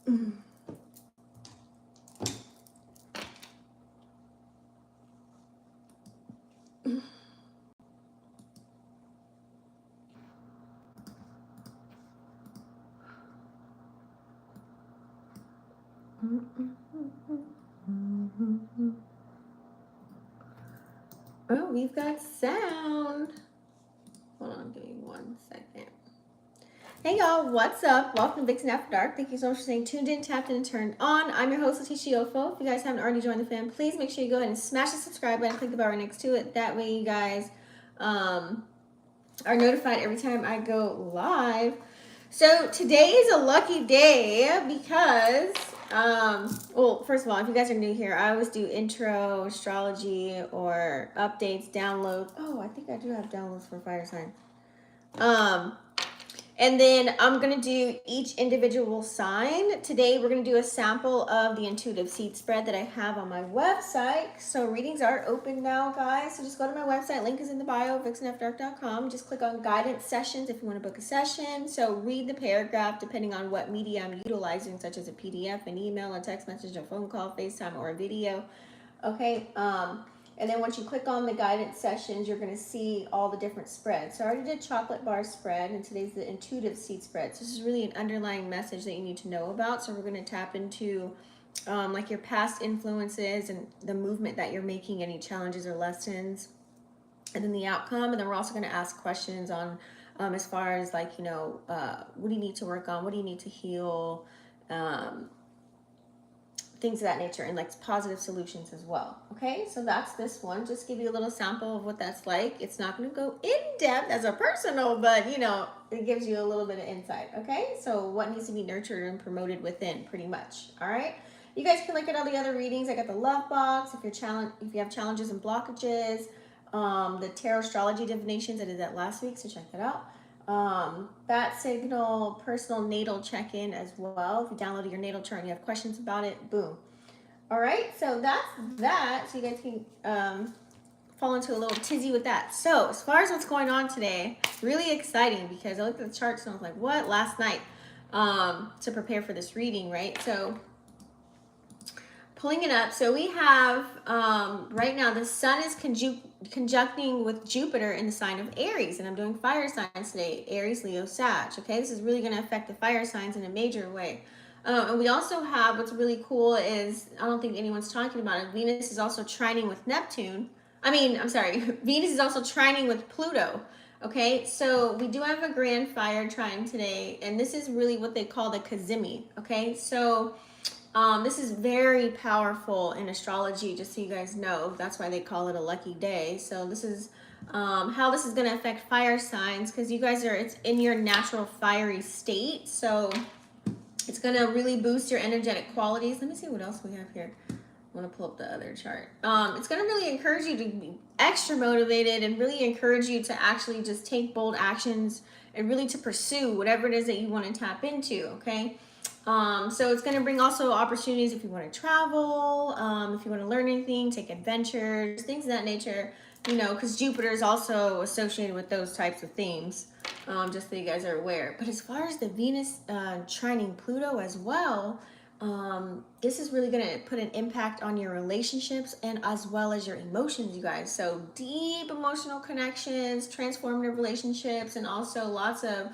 Oh, we've got sound. Hold on, give me 1 second. Hey y'all, what's up? Welcome to Vixen After Dark. Thank you so much for staying tuned in, tapped in, and turned on. I'm your host, Leticia Ofo. If you guys haven't already joined the fam, please make sure you go ahead and smash the subscribe button, click the bell right next to it. That way you guys are notified every time I go live. So today is a lucky day because, well, first of all, if you guys are new here, I always do intro, astrology, or updates, downloads. Oh, I think I do have downloads for fire sign. And then I'm going to do each individual sign. Today we're going to do a sample of the intuitive seed spread that I have on my website. So readings are open now, guys. So just go to my website. Link is in the bio, vixenafterdark.com. Just click on guidance sessions if you want to book a session. So read the paragraph depending on what media I'm utilizing, such as a PDF, an email, a text message, a phone call, FaceTime, or a video. Okay. And then once you click on the guidance sessions, you're going to see all the different spreads. So I already did chocolate bar spread, and today's the intuitive seed spread. So this is really an underlying message that you need to know about. So we're going to tap into like your past influences and the movement that you're making, any challenges or lessons, and then the outcome. And then we're also going to ask questions on as far as like, what do you need to work on? What do you need to heal? Things of that nature, and like positive solutions as well. Okay, so that's this one. Just give you a little sample of what that's like. It's not going to go in depth as a personal, but it gives you a little bit of insight. Okay, so what needs to be nurtured and promoted within, pretty much. All right, you guys can look at all the other readings. I got the love box if you have challenges and blockages, the tarot astrology divinations. I did that last week, so check that out. Bat signal, personal natal check-in as well. If you downloaded your natal chart and you have questions about it, boom. All right, so that's that. So you guys can fall into a little tizzy with that. So as far as what's going on today, really exciting because I looked at the charts and I was like, what? Last night to prepare for this reading, right? So pulling it up. So we have right now the sun is conjuncting with Jupiter in the sign of Aries, and I'm doing fire signs today: Aries, Leo, Sag. Okay, this is really going to affect the fire signs in a major way. And we also have, what's really cool is, I don't think anyone's talking about it, Venus is also trining with Neptune. Venus is also trining with Pluto. Okay, so we do have a grand fire trine today, and this is really what they call the cazimi. Okay, so this is very powerful in astrology, just so you guys know. That's why they call it a lucky day. So this is how this is going to affect fire signs, because you guys it's in your natural fiery state. So it's going to really boost your energetic qualities. Let me see what else we have here. I want to pull up the other chart. It's going to really encourage you to be extra motivated and really encourage you to actually just take bold actions and really to pursue whatever it is that you want to tap into, okay? So it's going to bring also opportunities if you want to travel, if you want to learn anything, take adventures, things of that nature, because Jupiter is also associated with those types of themes, just so you guys are aware. But as far as the Venus trining Pluto as well, this is really going to put an impact on your relationships and as well as your emotions, you guys. So deep emotional connections, transformative relationships, and also lots of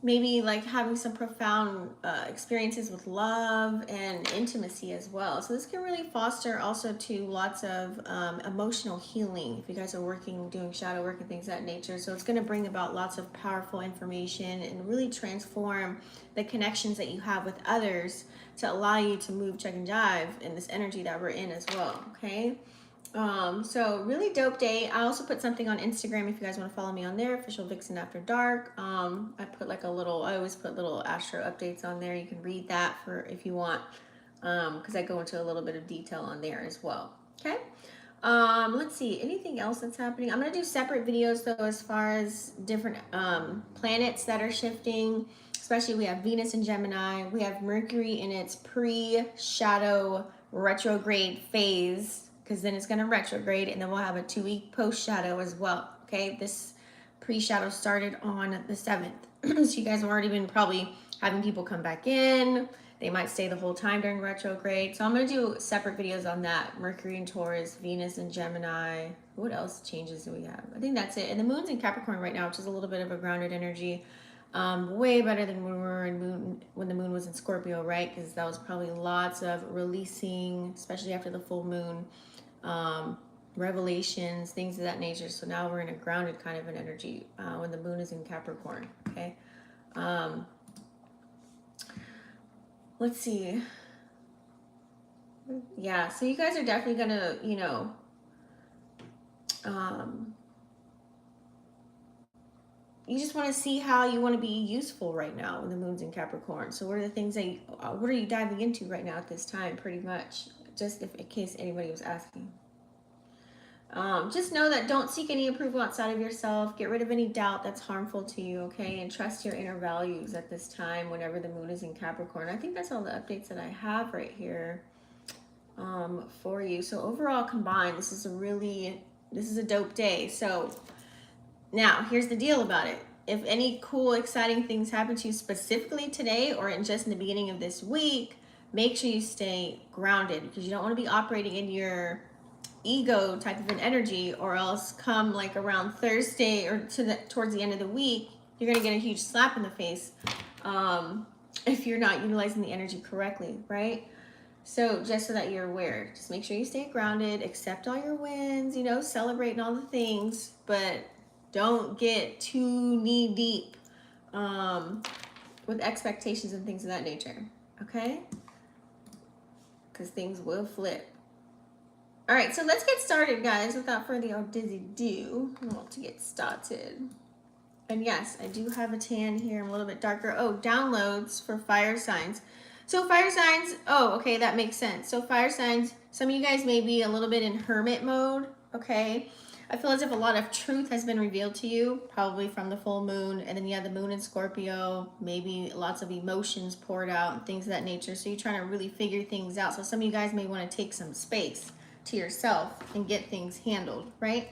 maybe like having some profound experiences with love and intimacy as well. So this can really foster also to lots of emotional healing if you guys are doing shadow work and things of that nature. So it's going to bring about lots of powerful information and really transform the connections that you have with others to allow you to move, check, and jive in this energy that we're in as well. Okay. So really dope day. I also put something on Instagram if you guys want to follow me on there, official Vixen After Dark. I put like I always put little Astro updates on there. You can read that if you want, because I go into a little bit of detail on there as well. Okay. Let's see, anything else that's happening. I'm going to do separate videos though, as far as different planets that are shifting. Especially we have Venus in Gemini. We have Mercury in its pre-shadow retrograde phase, because then it's going to retrograde, and then we'll have a 2-week post-shadow as well. Okay, this pre-shadow started on the 7th. So you guys have already been probably having people come back in, They might stay the whole time during retrograde. So I'm going to do separate videos on that. Mercury in Taurus, Venus in Gemini. What else changes do we have? I think that's it. And the moon's in Capricorn right now, which is a little bit of a grounded energy. Way better than when we were when the moon was in Scorpio, right? Because that was probably lots of releasing, especially after the full moon, revelations, things of that nature. So now we're in a grounded kind of an energy when the moon is in Capricorn, okay? Let's see. Yeah, so you guys are definitely gonna, you know, you just want to see how you want to be useful right now when the moon's in Capricorn. So what are the things that what are you diving into right now at this time, pretty much? Just in case anybody was asking. Just know that don't seek any approval outside of yourself. Get rid of any doubt that's harmful to you, okay? And trust your inner values at this time whenever the moon is in Capricorn. I think that's all the updates that I have right here for you. So overall combined, this is a dope day. So now here's the deal about it. If any cool, exciting things happen to you specifically today or just in the beginning of this week, make sure you stay grounded, because you don't want to be operating in your ego type of an energy, or else come like around Thursday or towards the end of the week, you're going to get a huge slap in the face if you're not utilizing the energy correctly, right? So just so that you're aware, just make sure you stay grounded, accept all your wins, you know, celebrating all the things, but don't get too knee deep with expectations and things of that nature, okay? Because things will flip. All right, so let's get started, guys. Without further ado, I want to get started. And yes, I do have a tan here. I'm a little bit darker. Oh, downloads for fire signs. So fire signs, oh, okay, that makes sense. So fire signs, some of you guys may be a little bit in hermit mode, okay? I feel as if a lot of truth has been revealed to you, probably from the full moon. And then you have the moon in Scorpio, maybe lots of emotions poured out and things of that nature. So you're trying to really figure things out. So some of you guys may want to take some space to yourself and get things handled, right?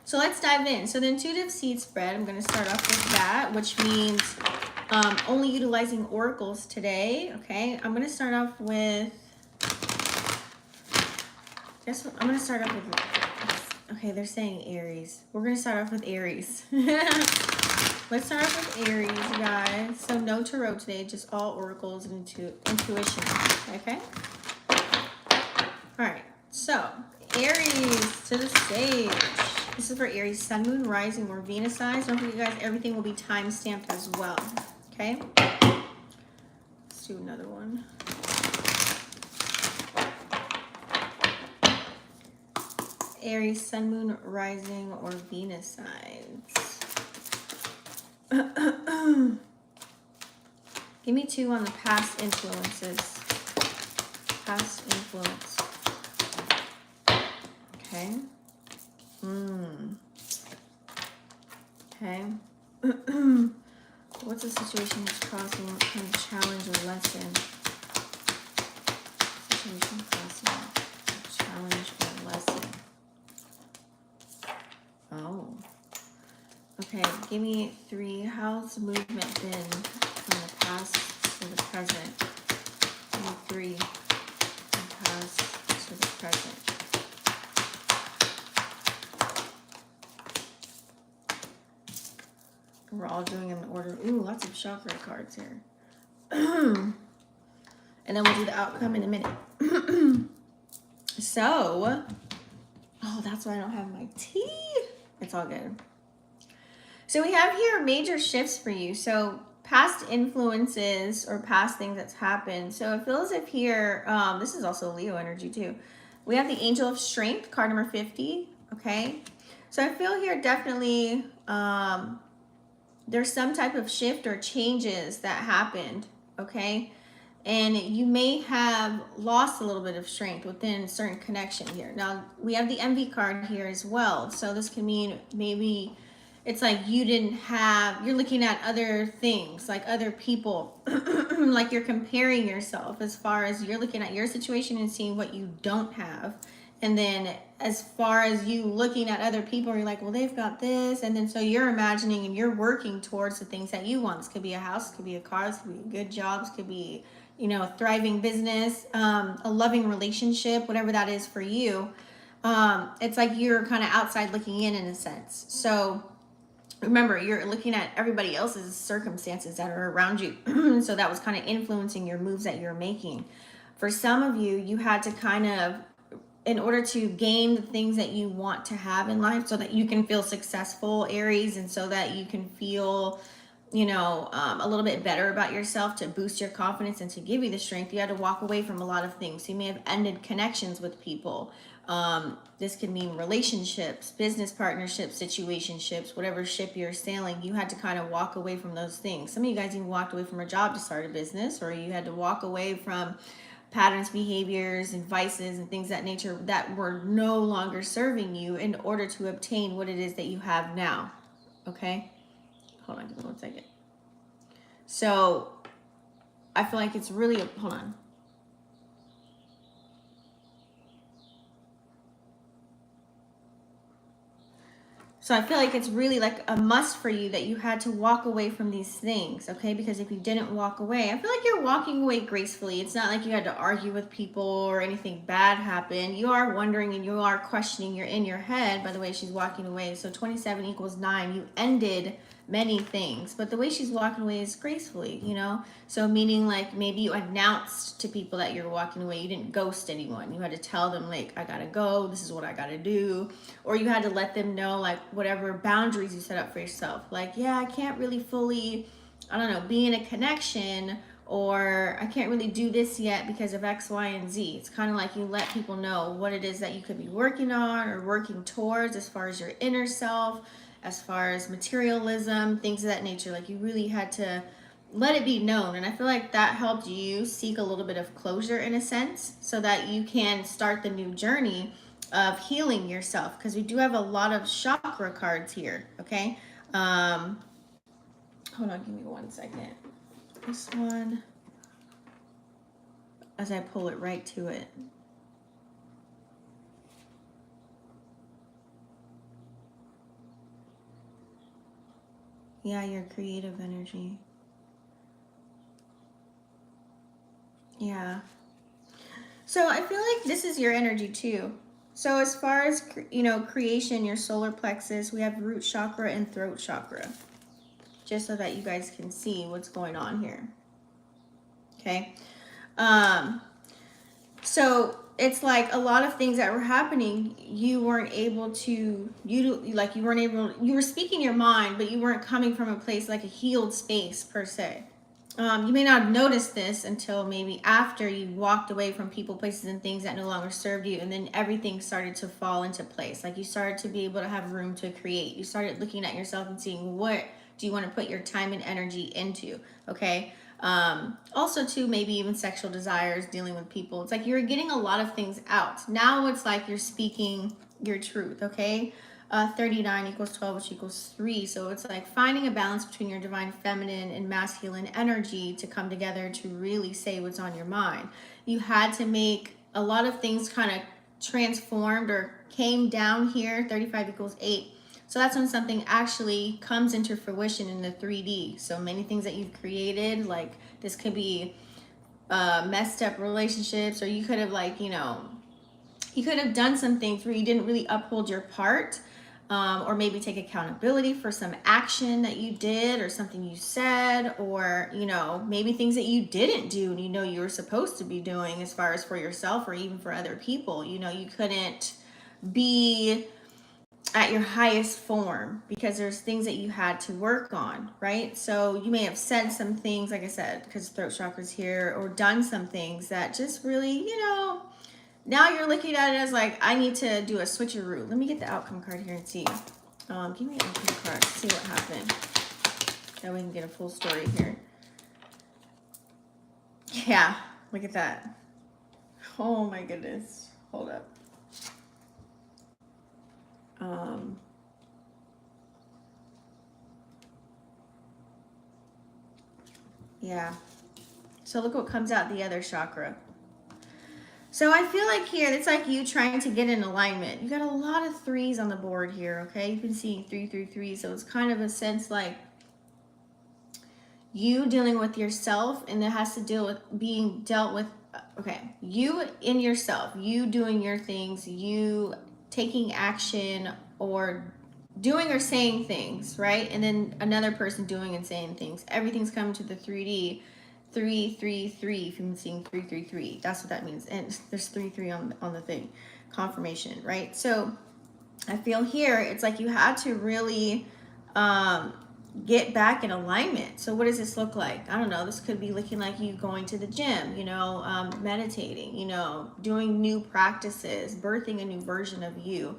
So let's dive in. So the intuitive seed spread, I'm going to start off with that, which means only utilizing oracles today, okay? I'm going to start off with, I'm going to start off with, okay, they're saying Aries. We're going to start off with Aries. Let's start off with Aries, you guys. So no tarot today, just all oracles and intuition, okay? All right, so Aries to the stage. This is for Aries, Sun, Moon, Rising, or Venus signs. Don't forget, guys, everything will be time-stamped as well, okay? Let's do another one. Aries, Sun, Moon, Rising, or Venus signs. Give me 2 on the past influences. Past influence. Okay. Okay. What's the situation that's causing? What kind of challenge or lesson? Situation causing a challenge or lesson. Oh. Okay. Give me 3. How's the movement been from the past to the present? Give me 3. From the past to the present. We're all doing them in order. Ooh, lots of chakra cards here. And then we'll do the outcome in a minute. So, oh, that's why I don't have my tea. It's all good. So we have here major shifts for you. So past influences or past things that's happened. So it feels as if here, this is also Leo energy too. We have the Angel of Strength, card number 50, okay? So I feel here definitely there's some type of shift or changes that happened, okay? And you may have lost a little bit of strength within a certain connection here. Now, we have the Envy card here as well. So this can mean maybe it's like you didn't have, you're looking at other things, like other people, like you're comparing yourself as far as you're looking at your situation and seeing what you don't have And then as far as you looking at other people, you're like, well, they've got this. And then so you're imagining and you're working towards the things that you want. This could be a house, could be a car, this could be a good job, this could be, you know, a thriving business, a loving relationship, whatever that is for you. It's like you're kind of outside looking in a sense. So remember, you're looking at everybody else's circumstances that are around you. So that was kind of influencing your moves that you're making. For some of you, you had to kind of, in order to gain the things that you want to have in life so that you can feel successful, Aries, and so that you can feel, you know, a little bit better about yourself, to boost your confidence and to give you the strength, you had to walk away from a lot of things. So you may have ended connections with people. This could mean relationships, business partnerships, situationships, whatever ship you're sailing. You had to kind of walk away from those things. Some of you guys even walked away from a job to start a business, or you had to walk away from patterns, behaviors, and vices and things of that nature that were no longer serving you in order to obtain what it is that you have now. Okay? Hold on, give me 1 second. So I feel like it's really, hold on. So I feel like it's really like a must for you that you had to walk away from these things, okay? Because if you didn't walk away, I feel like you're walking away gracefully. It's not like you had to argue with people or anything bad happened. You are wondering and you are questioning. You're in your head, by the way, she's walking away. So 27 equals 9. You ended many things, but the way she's walking away is gracefully, you know? So meaning like maybe you announced to people that you're walking away. You didn't ghost anyone. You had to tell them like, I gotta go, this is what I gotta do. Or you had to let them know like whatever boundaries you set up for yourself. Like, yeah, I can't really fully, I don't know, be in a connection, or I can't really do this yet because of X, Y, and Z. It's kind of like you let people know what it is that you could be working on or working towards as far as your inner self, as far as materialism, things of that nature. Like you really had to let it be known. And I feel like that helped you seek a little bit of closure in a sense so that you can start the new journey of healing yourself, because we do have a lot of chakra cards here. Okay, hold on, give me 1 second. This one, as I pull it right to it. Yeah, your creative energy. Yeah. So I feel like this is your energy too. So as far as, you know, creation, your solar plexus, we have root chakra and throat chakra. Just so that you guys can see what's going on here. Okay. So it's like a lot of things that were happening, you weren't able to, you were speaking your mind, but you weren't coming from a place like a healed space per se. You may not have noticed this until maybe after you walked away from people, places, and things that no longer served you, and then everything started to fall into place. Like you started to be able to have room to create. You started looking at yourself and seeing, what do you want to put your time and energy into? Okay. Also too, maybe even sexual desires, dealing with people. It's like you're getting a lot of things out. Now it's like you're speaking your truth. Okay. 39 equals 12, which equals 3. So it's like finding a balance between your divine feminine and masculine energy to come together to really say what's on your mind. You had to make a lot of things kind of transformed or came down here. 35 equals 8. So that's when something actually comes into fruition in the 3D. So many things that you've created, like this could be messed up relationships, or you could have like, you know, you could have done some things where you didn't really uphold your part. Or maybe take accountability for some action that you did or something you said, or, you know, maybe things that you didn't do and you know you were supposed to be doing as far as for yourself or even for other people. You know, you couldn't be at your highest form because there's things that you had to work on, right? So you may have said some things, like I said, because throat chakra's here, or done some things that just really, you know, now you're looking at it as like, I need to do a switcheroo. Let me get the outcome card here and see. Give me an outcome card to see what happened. That we can get a full story here. Yeah, look at that. Oh my goodness. Hold up. Yeah. So look what comes out the other chakra. So I feel like here, it's like you trying to get in alignment. You got a lot of threes on the board here, okay? You've been seeing 333, so it's kind of a sense like you dealing with yourself, and it has to deal with being dealt with. Okay, you in yourself, you doing your things, you taking action or doing or saying things, right? And then another person doing and saying things. Everything's coming to the 3D. 333, if you've been seeing 333, that's what that means. And there's 33 on the thing, confirmation, right? So I feel here it's like you had to really get back in alignment. So what does this look like? I don't know. This could be looking like you going to the gym, you know, meditating, you know, doing new practices, birthing a new version of you,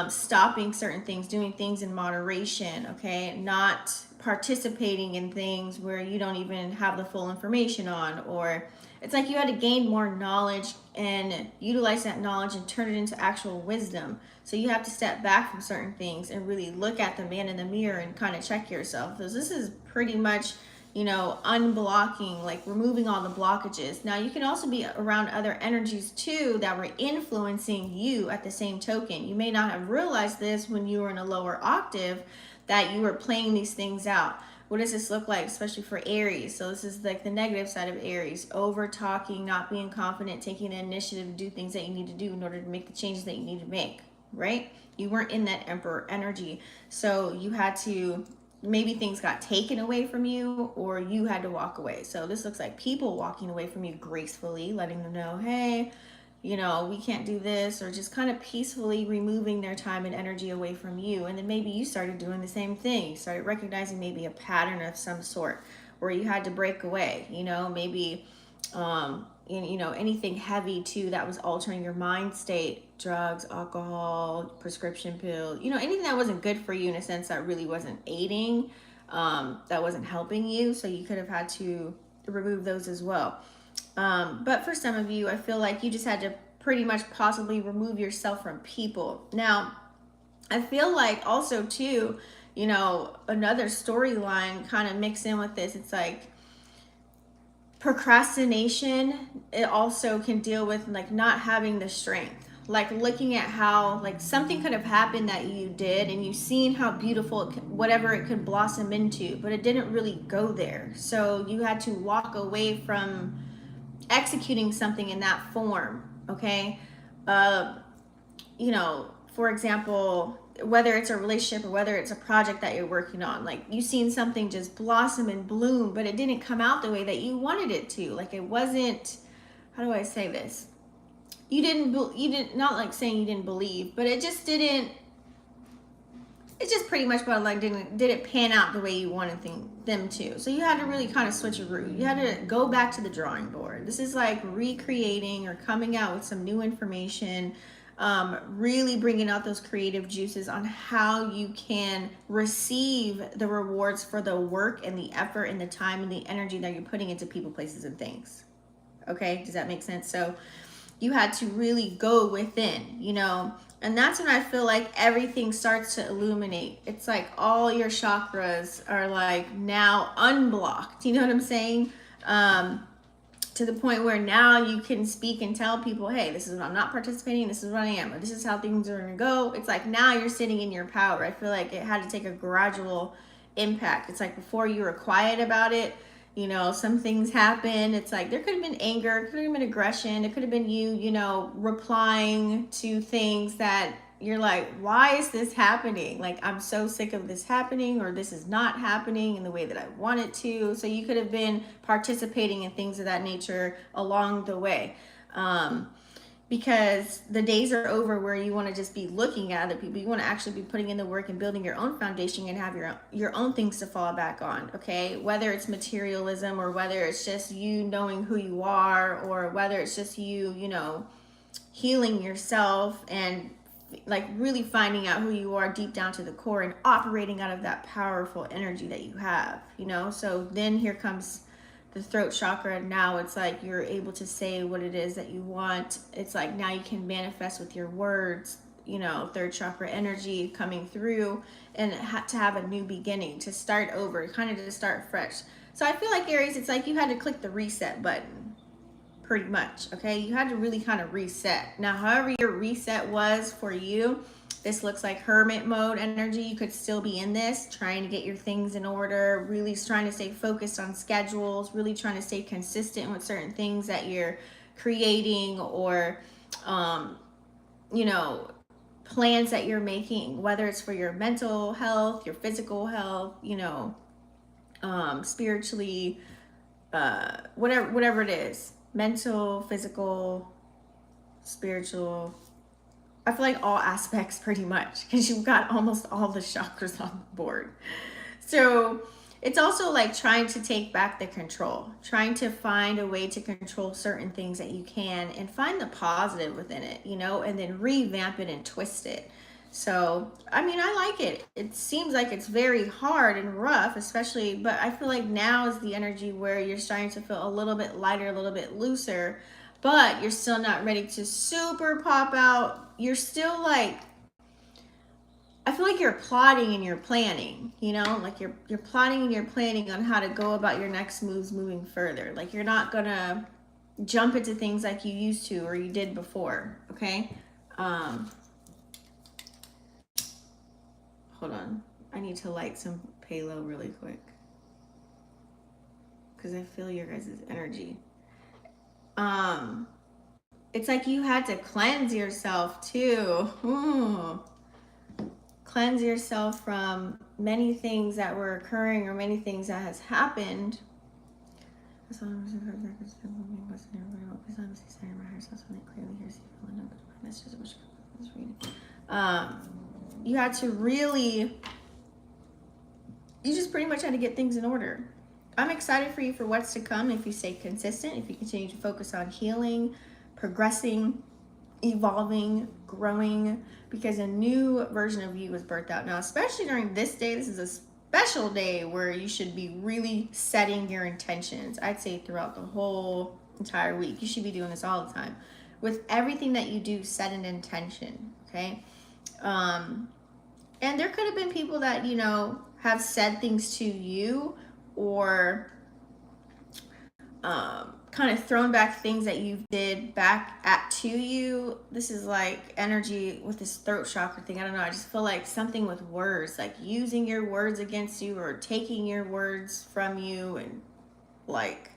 stopping certain things, doing things in moderation, okay? Not participating in things where you don't even have the full information on, or it's like you had to gain more knowledge and utilize that knowledge and turn it into actual wisdom. So you have to step back from certain things and really look at the man in the mirror and kind of check yourself. Because this is pretty much, you know, unblocking, like removing all the blockages. Now you can also be around other energies too that were influencing you at the same token. You may not have realized this when you were in a lower octave, that you were playing these things out. What does this look like, especially for Aries? So this is like the negative side of Aries. Over talking, not being confident, taking the initiative to do things that you need to do in order to make the changes that you need to make, right? You weren't in that Emperor energy. So you had to, maybe things got taken away from you, or you had to walk away. So this looks like people walking away from you gracefully, letting them know, hey, you know, we can't do this, or just kind of peacefully removing their time and energy away from you. And then maybe you started doing the same thing. You started recognizing maybe a pattern of some sort where you had to break away, you know, maybe, you know, anything heavy too that was altering your mind state, drugs, alcohol, prescription pill, you know, anything that wasn't good for you in a sense, that really wasn't aiding, that wasn't helping you. So you could have had to remove those as well. But for some of you, I feel like you just had to pretty much possibly remove yourself from people. Now, I feel like also too, you know, another storyline kind of mixed in with this. It's like procrastination. It also can deal with like not having the strength. Like looking at how like something could have happened that you did, and you've seen how beautiful it could, whatever it could blossom into, but it didn't really go there. So you had to walk away from executing something in that form, okay? You know, for example, whether it's a relationship or whether it's a project that you're working on, like you've seen something just blossom and bloom, but it didn't come out the way that you wanted it to. Like it wasn't, how do I say this? You didn't, not like saying you didn't believe, but it just didn't, it's just pretty much about like did it pan out the way you wanted them to. So you had to really kind of switch a route. You had to go back to the drawing board. This is like recreating or coming out with some new information, really bringing out those creative juices on how you can receive the rewards for the work and the effort and the time and the energy that you're putting into people, places, and things. Okay, does that make sense? So you had to really go within, you know, and that's when I feel like everything starts to illuminate. It's like all your chakras are like now unblocked. You know what I'm saying? To the point where now you can speak and tell people, hey, this is what I'm not participating. This is what I am. Or this is how things are going to go. It's like now you're sitting in your power. I feel like it had to take a gradual impact. It's like before you were quiet about it, you know, some things happen. It's like there could have been anger, it could have been aggression, it could have been you know, replying to things that you're like, why is this happening? Like, I'm so sick of this happening, or this is not happening in the way that I want it to. So you could have been participating in things of that nature along the way. Because the days are over where you want to just be looking at other people. You want to actually be putting in the work and building your own foundation and have your own things to fall back on, okay? Whether it's materialism, or whether it's just you knowing who you are, or whether it's just you know, healing yourself and like really finding out who you are deep down to the core and operating out of that powerful energy that you have, you know? So then here comes the throat chakra. Now it's like you're able to say what it is that you want. It's like now you can manifest with your words, you know, third chakra energy coming through, and to have a new beginning, to start over, kind of to start fresh. So I feel like Aries, it's like you had to click the reset button. pretty much, okay? You had to really kind of reset. Now, however your reset was for you, this looks like hermit mode energy. You could still be in this, trying to get your things in order, really trying to stay focused on schedules, really trying to stay consistent with certain things that you're creating, or, you know, plans that you're making, whether it's for your mental health, your physical health, you know, spiritually, whatever it is, mental, physical, spiritual. I feel like all aspects pretty much, because you've got almost all the chakras on the board. So it's also like trying to take back the control, trying to find a way to control certain things that you can and find the positive within it, you know, and then revamp it and twist it. So, I mean, I like it. It seems like it's very hard and rough, especially, but I feel like now is the energy where you're starting to feel a little bit lighter, a little bit looser, but you're still not ready to super pop out. You're still like, I feel like you're plotting and you're planning, you know, like you're plotting and you're planning on how to go about your next moves moving further. Like you're not gonna jump into things like you used to or you did before, okay? Hold on. I need to light some Palo really quick, because I feel your guys' energy. It's like you had to cleanse yourself too. Cleanse yourself from many things that were occurring or many things that has happened. You had to really, you just pretty much had to get things in order. I'm excited for you for what's to come if you stay consistent, if you continue to focus on healing, progressing, evolving, growing, because a new version of you was birthed out. Now, especially during this day, this is a special day where you should be really setting your intentions. I'd say throughout the whole entire week. You should be doing this all the time. With everything that you do, set an intention, okay? And there could have been people that, you know, have said things to you, or kind of thrown back things that you did back to you. This is like energy with this throat chakra thing. I don't know. I just feel like something with words, like using your words against you or taking your words from you, and like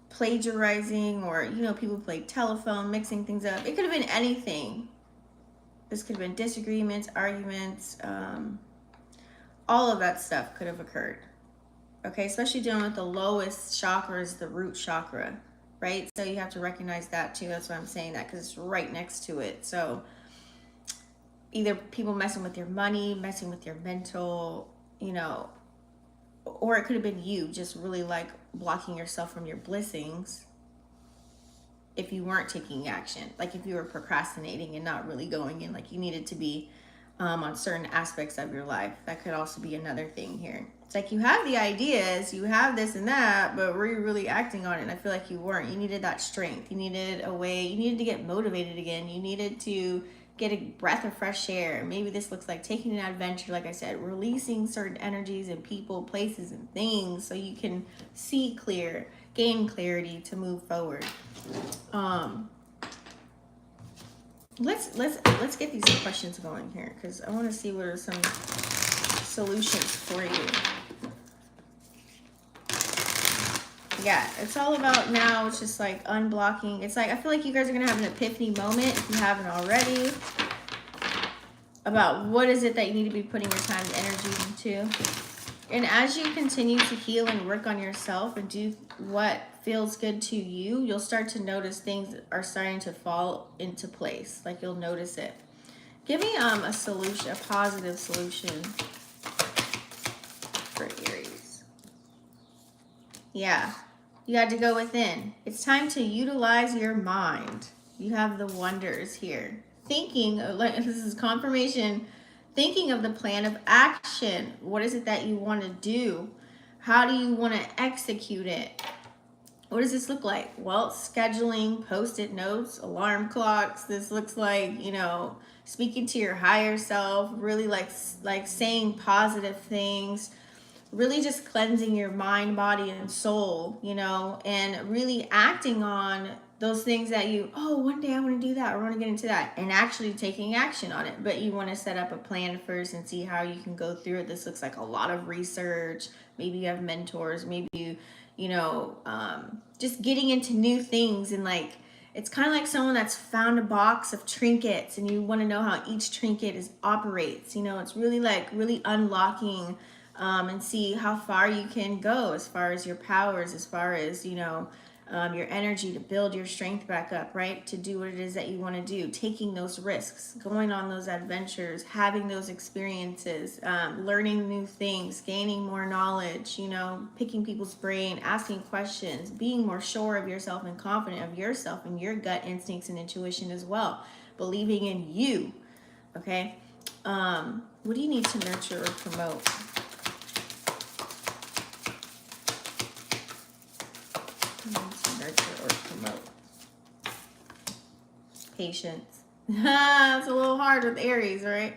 plagiarizing, or, you know, people play telephone, mixing things up. It could have been anything. This could have been disagreements, arguments, all of that stuff could have occurred. Okay, especially dealing with the lowest chakra is the root chakra, right? So you have to recognize that too. That's why I'm saying that, because it's right next to it. So either people messing with your money, messing with your mental, you know, or it could have been you just really like blocking yourself from your blessings if you weren't taking action. Like if you were procrastinating and not really going in like you needed to be on certain aspects of your life. That could also be another thing here. It's like you have the ideas, you have this and that, but were you really acting on it? And I feel like you weren't. You needed that strength. You needed a way, you needed to get motivated again. You needed to get a breath of fresh air. Maybe this looks like taking an adventure, like I said, releasing certain energies and people, places, and things so you can see clear, gain clarity to move forward. Let's get these questions going here, because I want to see what are some solutions for you. Yeah, it's all about now. It's just like unblocking. It's like I feel like you guys are gonna have an epiphany moment, if you haven't already, about what is it that you need to be putting your time and energy into. And as you continue to heal and work on yourself and do what feels good to you, you'll start to notice things are starting to fall into place. Like you'll notice it. Give me a solution, a positive solution for Aries. Yeah, you had to go within. It's time to utilize your mind. You have the wonders here. Thinking, like this is confirmation, thinking of the plan of action. What is it that you want to do? How do you want to execute it? What does this look like? Well, scheduling, post-it notes, alarm clocks. This looks like, you know, speaking to your higher self, really like saying positive things, really just cleansing your mind, body, and soul, you know, and really acting on those things that you, oh, one day I want to do that, or I want to get into that, and actually taking action on it. But you want to set up a plan first and see how you can go through it. This looks like a lot of research. Maybe you have mentors. Maybe you know, just getting into new things. And like, it's kind of like someone that's found a box of trinkets and you want to know how each trinket operates. You know, it's really like really unlocking and see how far you can go as far as your powers, as far as, you know, your energy to build your strength back up, right? To do what it is that you want to do, taking those risks, going on those adventures, having those experiences, learning new things, gaining more knowledge, you know, picking people's brain, asking questions, being more sure of yourself and confident of yourself and your gut instincts and intuition as well, believing in you, okay? What do you need to nurture or promote? Nurture or promote. Patience. It's a little hard with Aries, right?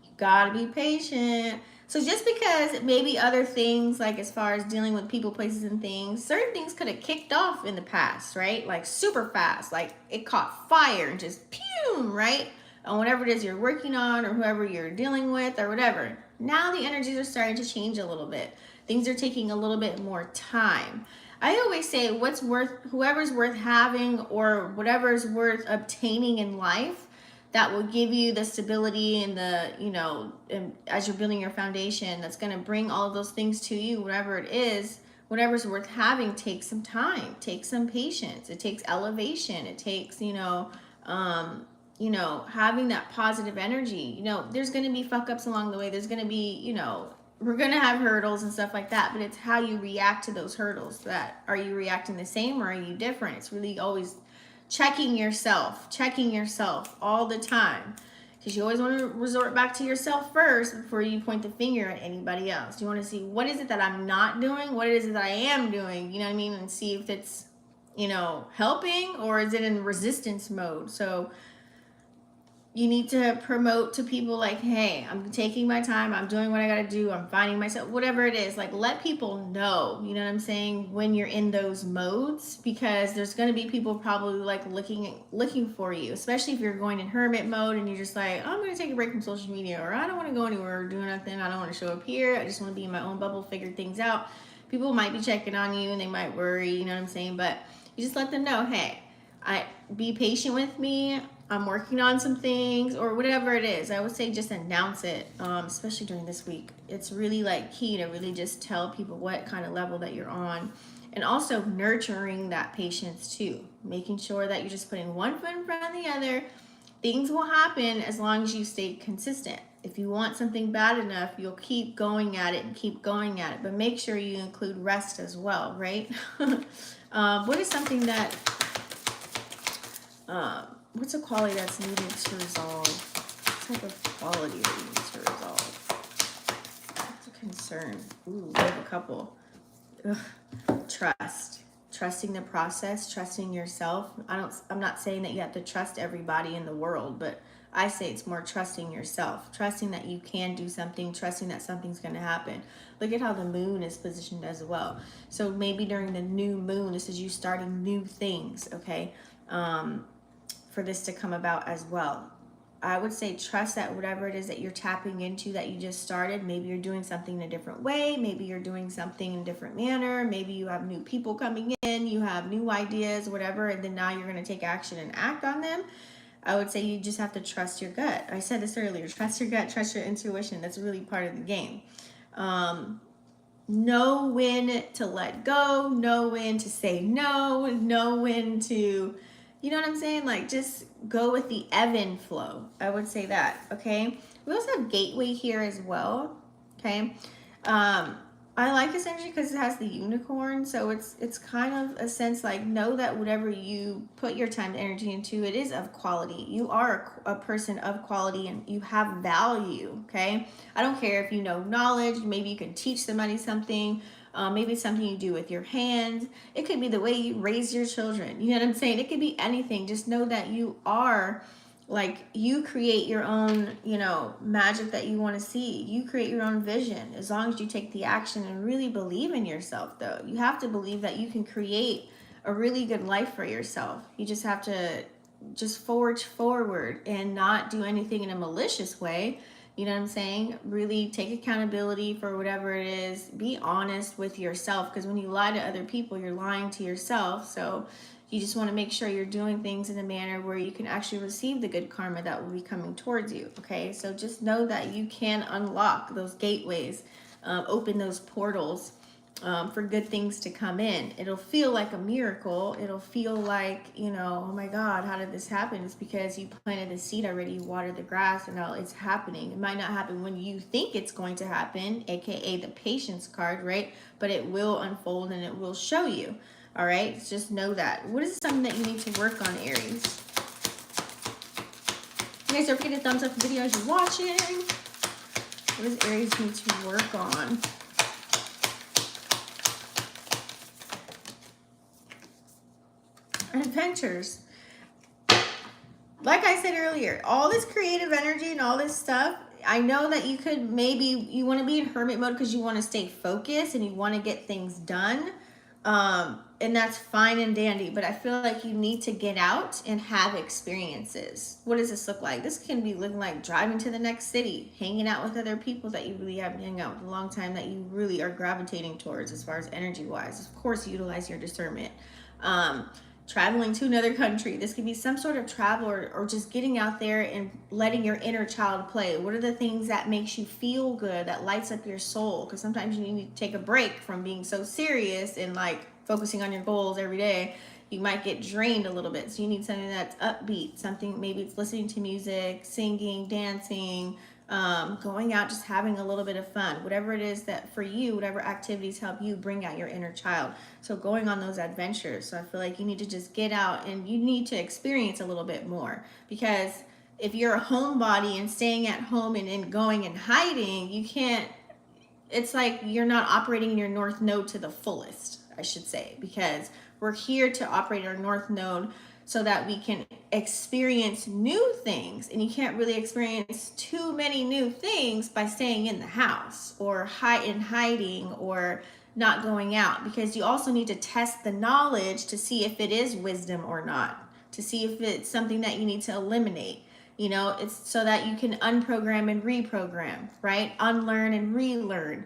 You gotta be patient. So just because maybe other things, like as far as dealing with people, places, and things, certain things could have kicked off in the past, right? Like super fast, like it caught fire and just pew, right? On whatever it is you're working on or whoever you're dealing with or whatever. Now the energies are starting to change a little bit. Things are taking a little bit more time. I always say whoever's worth having or whatever's worth obtaining in life that will give you the stability and the, you know, as you're building your foundation, that's going to bring all of those things to you, whatever it is, whatever's worth having takes some time, takes some patience. It takes elevation. It takes, having that positive energy. You know, there's going to be fuck ups along the way. There's going to be, you know, we're going to have hurdles and stuff like that, but it's how you react to those hurdles. That are you reacting the same or are you different? It's really always checking yourself all the time, because you always want to resort back to yourself first before you point the finger at anybody else. You want to see, what is it that I'm not doing? What is it that I am doing? You know what I mean? And see if it's, you know, helping or is it in resistance mode. So you need to promote to people like, hey, I'm taking my time. I'm doing what I got to do. I'm finding myself, whatever it is. Like, let people know, you know what I'm saying, when you're in those modes, because there's going to be people probably like looking for you, especially if you're going in hermit mode and you're just like, oh, I'm going to take a break from social media, or I don't want to go anywhere or do nothing. I don't want to show up here. I just want to be in my own bubble, figure things out. People might be checking on you and they might worry, you know what I'm saying? But you just let them know, hey, be patient with me. I'm working on some things or whatever it is. I would say just announce it, especially during this week. It's really like key to really just tell people what kind of level that you're on, and also nurturing that patience too, making sure that you're just putting one foot in front of the other. Things will happen as long as you stay consistent. If you want something bad enough, you'll keep going at it and keep going at it, but make sure you include rest as well, right? What is something that what's a quality that's needed to resolve? What type of quality that you need to resolve? What's a concern? Ooh, we have a couple. Ugh. Trust. Trusting the process, trusting yourself. I'm not saying that you have to trust everybody in the world, but I say it's more trusting yourself, trusting that you can do something, trusting that something's going to happen. Look at how the moon is positioned as well. So maybe during the new moon, this is you starting new things, okay? For this to come about as well. I would say trust that whatever it is that you're tapping into that you just started, maybe you're doing something in a different way, maybe you're doing something in a different manner, maybe you have new people coming in, you have new ideas, whatever, and then now you're going to take action and act on them. I would say you just have to trust your gut. I said this earlier, trust your gut, trust your intuition. That's really part of the game. Know when to let go, know when to say no, know when to, you know what I'm saying? Like, just go with the ebb and flow. I would say that, okay? We also have gateway here as well, okay? I like this energy because it has the unicorn. So it's kind of a sense like, know that whatever you put your time and energy into, it is of quality. You are a person of quality and you have value, okay? I don't care if you know knowledge. Maybe you can teach somebody something. Maybe it's something you do with your hands. It could be the way you raise your children. You know what I'm saying? It could be anything. Just know that you are Like, you create your own, you know, magic that you want to see. You create your own vision, as long as you take the action and really believe in yourself. Though you have to believe that you can create a really good life for yourself. You just have to just forge forward and not do anything in a malicious way. You know what I'm saying? Really take accountability for whatever it is. Be honest with yourself, because when you lie to other people, you're lying to yourself. So you just want to make sure you're doing things in a manner where you can actually receive the good karma that will be coming towards you. Okay, so just know that you can unlock those gateways, open those portals, for good things to come in. It'll feel like a miracle. It'll feel like, you know, oh my God, how did this happen? It's because you planted the seed already, you watered the grass, and now it's happening. It might not happen when you think it's going to happen, aka the patience card, right? But it will unfold and it will show you. All right, just know that. What is something that you need to work on, Aries? You guys, don't forget to thumbs up the video as you're watching. What does Aries need to work on? Adventures. Like I said earlier, all this creative energy and all this stuff, I know that you could, maybe you want to be in hermit mode because you want to stay focused and you want to get things done. And that's fine and dandy, but I feel like you need to get out and have experiences. What does this look like? This can be looking like driving to the next city, hanging out with other people that you really haven't hung out with in a long time, that you really are gravitating towards as far as energy wise. Of course, utilize your discernment. Traveling to another country. This could be some sort of travel, or just getting out there and letting your inner child play. What are the things that makes you feel good, that lights up your soul? Because sometimes you need to take a break from being so serious and like focusing on your goals every day. You might get drained a little bit. So you need something that's upbeat, something, maybe it's listening to music, singing, dancing, going out, just having a little bit of fun, whatever it is that for you, whatever activities help you bring out your inner child. So going on those adventures. So I feel like you need to just get out and you need to experience a little bit more, because if you're a homebody and staying at home and then going and hiding, you can't, it's like you're not operating in your north node to the fullest, I should say, because we're here to operate our north node so that we can experience new things. And you can't really experience too many new things by staying in the house or hiding or not going out, because you also need to test the knowledge to see if it is wisdom or not, to see if it's something that you need to eliminate. You know, it's so that you can unprogram and reprogram, right? Unlearn and relearn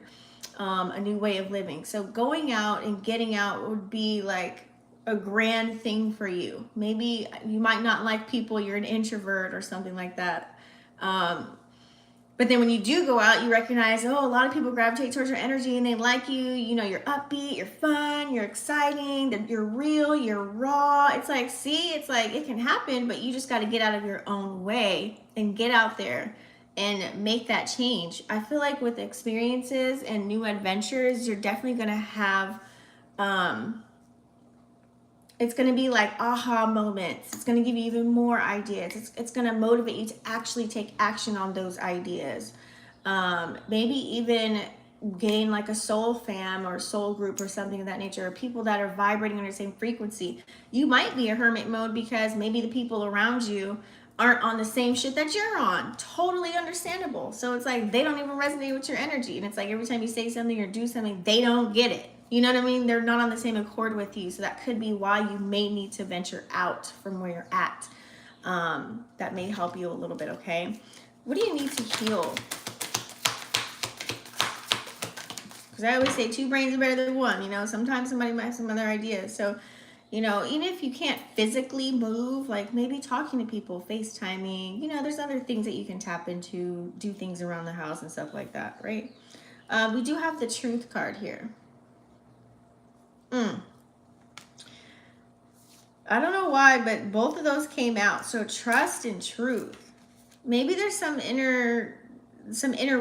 a new way of living. So going out and getting out would be like a grand thing for you. Maybe you might not like people, you're an introvert or something like that. But then when you do go out, you recognize, oh, a lot of people gravitate towards your energy and they like you. You know, you're upbeat, you're fun, you're exciting, you're real, you're raw. It's like, see, it's like it can happen, but you just got to get out of your own way and get out there and make that change. I feel like with experiences and new adventures, you're definitely going to have, it's going to be like aha moments. It's going to give you even more ideas. It's going to motivate you to actually take action on those ideas. Maybe even gain like a soul fam or soul group or something of that nature, or people that are vibrating on the same frequency. You might be a hermit mode because maybe the people around you aren't on the same shit that you're on. Totally understandable. So it's like they don't even resonate with your energy. And it's like every time you say something or do something, they don't get it. You know what I mean? They're not on the same accord with you. So that could be why you may need to venture out from where you're at. That may help you a little bit, okay? What do you need to heal? Because I always say 2 brains are better than 1. You know, sometimes somebody might have some other ideas. So, you know, even if you can't physically move, like maybe talking to people, FaceTiming, you know, there's other things that you can tap into, do things around the house and stuff like that, right? We do have the Truth card here. I don't know why, but both of those came out. So trust and truth. Maybe there's some inner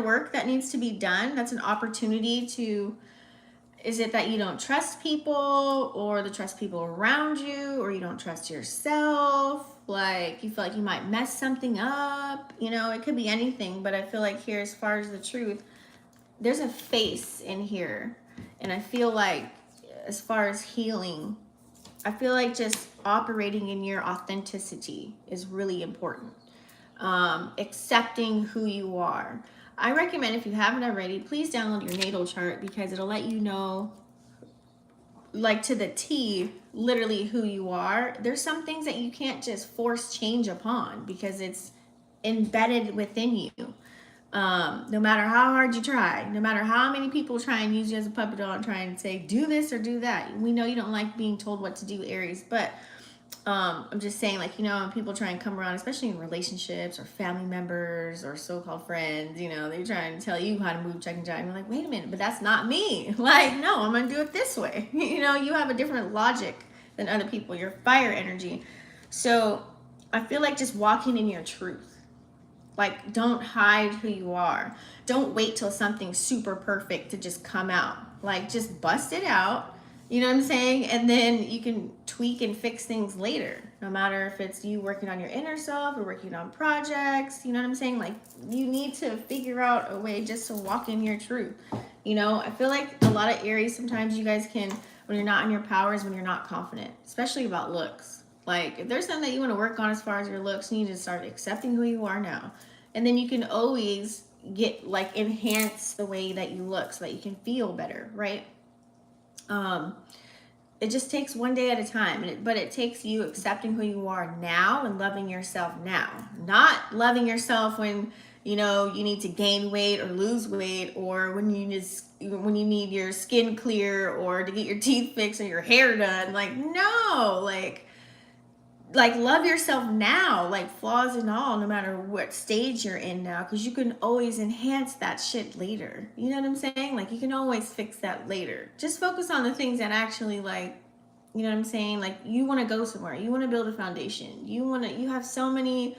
work that needs to be done. That's an opportunity to, is it that you don't trust people, or to trust people around you, or you don't trust yourself? Like you feel like you might mess something up. You know, it could be anything, but I feel like here, as far as the truth, there's a face in here. And I feel like as far as healing, I feel like just operating in your authenticity is really important. accepting who you are. I recommend, if you haven't already, please download your natal chart, because it'll let you know, like to the T, literally who you are. There's some things that you can't just force change upon because it's embedded within you. No matter how hard you try, no matter how many people try and use you as a puppet doll and try and say, do this or do that. We know you don't like being told what to do, Aries, but I'm just saying, like, you know, when people try and come around, especially in relationships or family members or so-called friends, you know, they try and tell you how to move, check and jive. And you're like, wait a minute, but that's not me. Like, no, I'm going to do it this way. You know, you have a different logic than other people. You're fire energy. So I feel like just walking in your truth. Like, don't hide who you are. Don't wait till something's super perfect to just come out. Like, just bust it out. You know what I'm saying? And then you can tweak and fix things later. No matter if it's you working on your inner self or working on projects. You know what I'm saying? Like, you need to figure out a way just to walk in your truth. You know, I feel like a lot of Aries, sometimes you guys can, when you're not in your powers, when you're not confident, especially about looks. Like, if there's something that you want to work on as far as your looks, you need to start accepting who you are now. And then you can always get, like, enhance the way that you look so that you can feel better, right? It just takes one day at a time, but it takes you accepting who you are now and loving yourself now. Not loving yourself when, you know, you need to gain weight or lose weight, or when you need your skin clear, or to get your teeth fixed or your hair done. Like, no, like love yourself now, like flaws and all, no matter what stage you're in now, because you can always enhance that shit later. You know what I'm saying? Like, you can always fix that later. Just focus on the things that actually, like, you know what I'm saying? Like, you want to go somewhere, you want to build a foundation, you have so many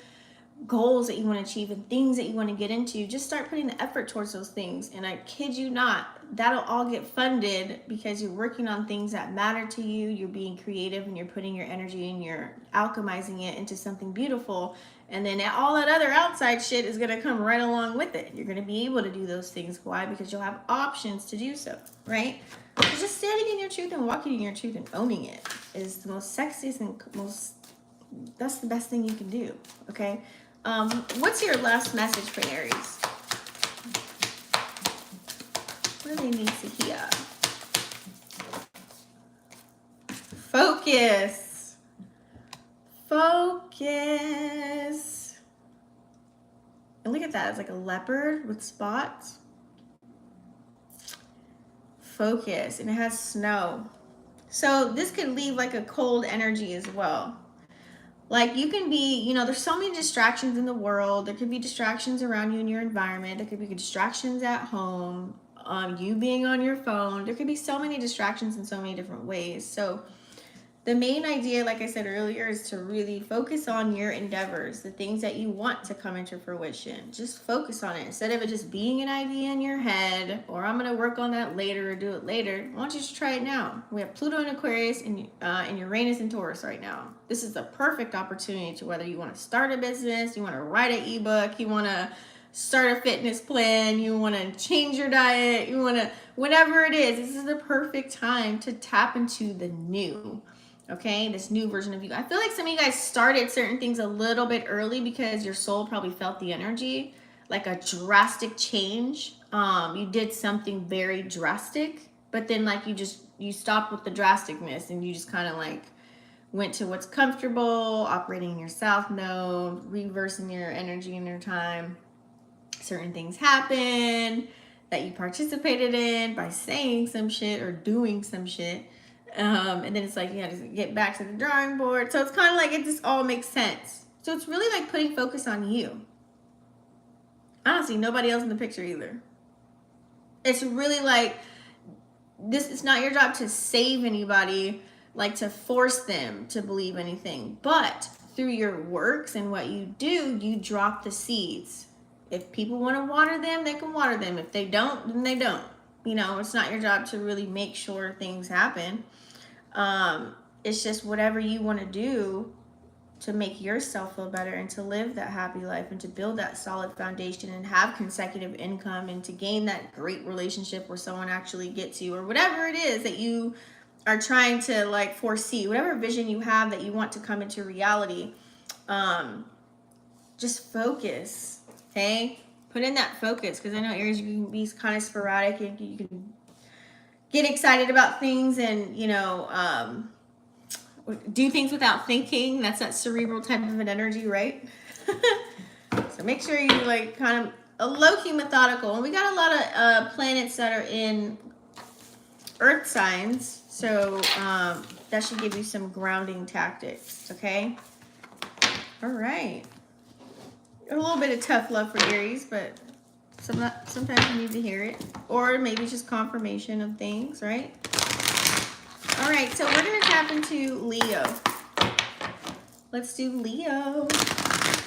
goals that you want to achieve and things that you want to get into. Just start putting the effort towards those things, and I kid you not, that'll all get funded because you're working on things that matter to you. You're being creative and you're putting your energy and you're alchemizing it into something beautiful, and then all that other outside shit is going to come right along with it. You're going to be able to do those things. Why? Because you'll have options to do so, right? So just standing in your truth and walking in your truth and owning it is the most sexiest and that's the best thing you can do. Okay. What's your last message for Aries? What do they need to hear? Focus. Focus. And look at that. It's like a leopard with spots. Focus. And it has snow. So this could leave like a cold energy as well. Like, you can be, you know, there's so many distractions in the world. There could be distractions around you in your environment. There could be distractions at home, you being on your phone. There could be so many distractions in so many different ways. So the main idea, like I said earlier, is to really focus on your endeavors, the things that you want to come into fruition. Just focus on it. Instead of it just being an idea in your head, or I'm going to work on that later or do it later, why don't you just try it now? We have Pluto in Aquarius and Uranus in Taurus right now. This is the perfect opportunity to, whether you want to start a business, you want to write an ebook, you want to start a fitness plan, you want to change your diet, you want to, whatever it is, this is the perfect time to tap into the new. Okay, this new version of you. I feel like some of you guys started certain things a little bit early because your soul probably felt the energy, like a drastic change. You did something very drastic, but then like you stopped with the drasticness and you just kind of like went to what's comfortable, operating in your south node, reversing your energy and your time. Certain things happen that you participated in by saying some shit or doing some shit. And then it's like you have to get back to the drawing board. So it's kind of like it just all makes sense. So it's really like putting focus on you. I don't see nobody else in the picture either. It's really like this. It's not your job to save anybody, like to force them to believe anything. But through your works and what you do, you drop the seeds. If people want to water them, they can water them. If they don't, then they don't. You know, it's not your job to really make sure things happen. It's just whatever you want to do to make yourself feel better and to live that happy life and to build that solid foundation and have consecutive income and to gain that great relationship where someone actually gets you, or whatever it is that you are trying to like foresee, whatever vision you have that you want to come into reality. just focus, okay? Put in that focus, because I know Aries, you can be kind of sporadic. You can get excited about things and, you know, do things without thinking. That's that cerebral type of an energy, right? So make sure you like kind of a low-key methodical. And we got a lot of planets that are in earth signs, so that should give you some grounding tactics, okay? All right. A little bit of tough love for Aries, but sometimes you need to hear it. Or maybe it's just confirmation of things, right? All right, so we're going to tap into Leo. Let's do Leo.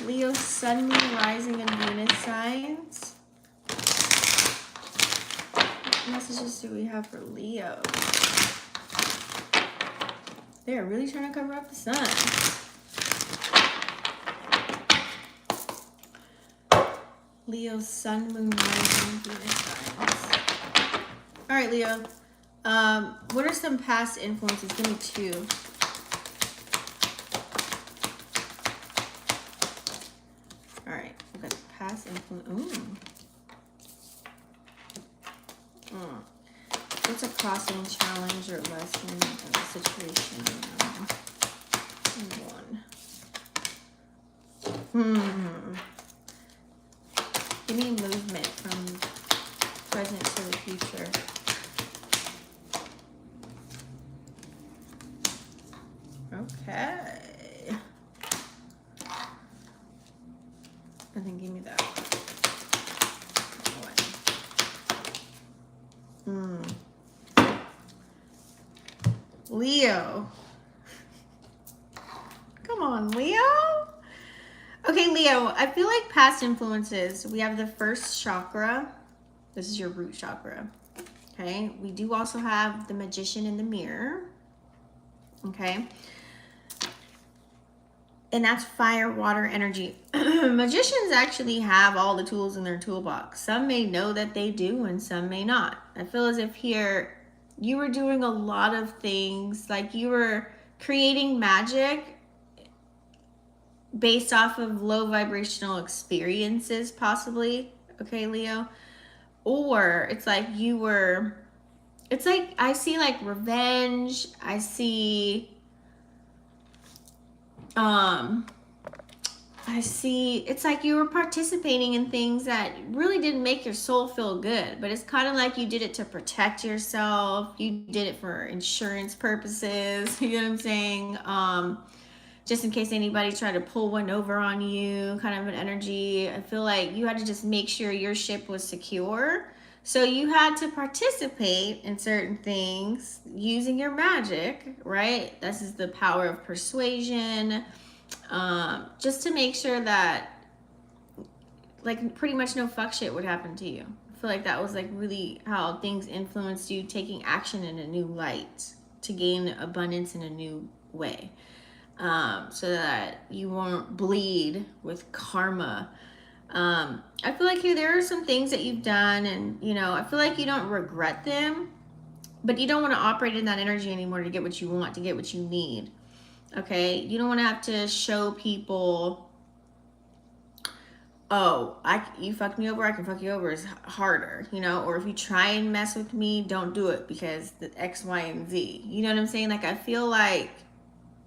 Leo, Sun, Moon, Rising, and Venus signs. What messages do we have for Leo? They're really trying to cover up the sun. Leo, Sun, Moon, Rising, Venus signs. All right, Leo. What are some past influences? Give me 2. All right, we've got past influence. What's a crossing, challenge, or lesson in a situation? One. Give me movement from present to the future. Okay. And then give me that one. Leo. Come on, Leo. Okay, Leo, I feel like past influences, we have the first chakra. This is your root chakra. Okay, we do also have the Magician in the mirror. Okay. And that's fire, water, energy. Magicians actually have all the tools in their toolbox. Some may know that they do and some may not. I feel as if here you were doing a lot of things, like you were creating magic based off of low vibrational experiences, possibly. Okay, Leo. Or it's like you were, it's like I see like revenge. I see it's like you were participating in things that really didn't make your soul feel good, but it's kind of like you did it to protect yourself. You did it for insurance purposes. You know what I'm saying? Just in case anybody tried to pull one over on you, kind of an energy. I feel like you had to just make sure your ship was secure. So you had to participate in certain things using your magic, right? This is the power of persuasion. Just to make sure that like pretty much no fuck shit would happen to you. I feel like that was like really how things influenced you taking action in a new light to gain abundance in a new way. So that you won't bleed with karma. I feel like here there are some things that you've done and, you know, I feel like you don't regret them, but you don't want to operate in that energy anymore to get what you want, to get what you need. Okay? You don't want to have to show people, oh, you fucked me over, I can fuck you over is harder, you know? Or if you try and mess with me, don't do it because the X, Y, and Z. You know what I'm saying? Like, I feel like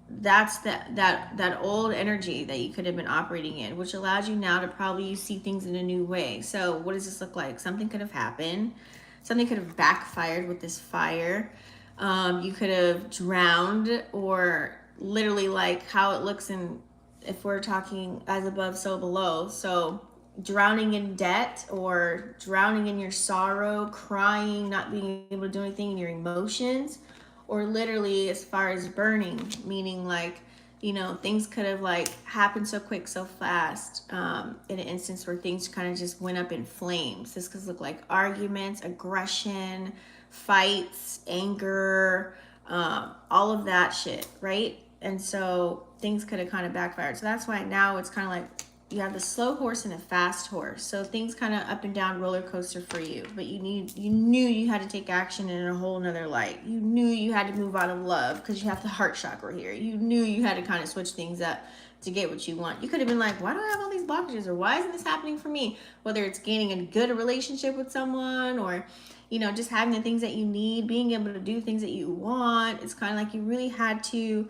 that's that old energy that you could have been operating in, which allows you now to probably see things in a new way. So what does this look like? Something could have happened. Something could have backfired with this fire. You could have drowned, or literally like how it looks in, if we're talking as above, so below. So drowning in debt, or drowning in your sorrow, crying, not being able to do anything in your emotions. Or literally as far as burning, meaning like, you know, things could have like happened so quick, so fast, in an instance where things kind of just went up in flames. This could look like arguments, aggression, fights, anger, all of that shit, right? And so things could have kind of backfired. So that's why now it's kind of like you have the slow horse and a fast horse. So things kind of up and down roller coaster for you, but you knew you had to take action in a whole nother light. You knew you had to move out of love because you have the heart chakra here. You knew you had to kind of switch things up to get what you want. You could have been like, why do I have all these blockages? Or why isn't this happening for me? Whether it's gaining a good relationship with someone, or, you know, just having the things that you need, being able to do things that you want. It's kind of like you really had to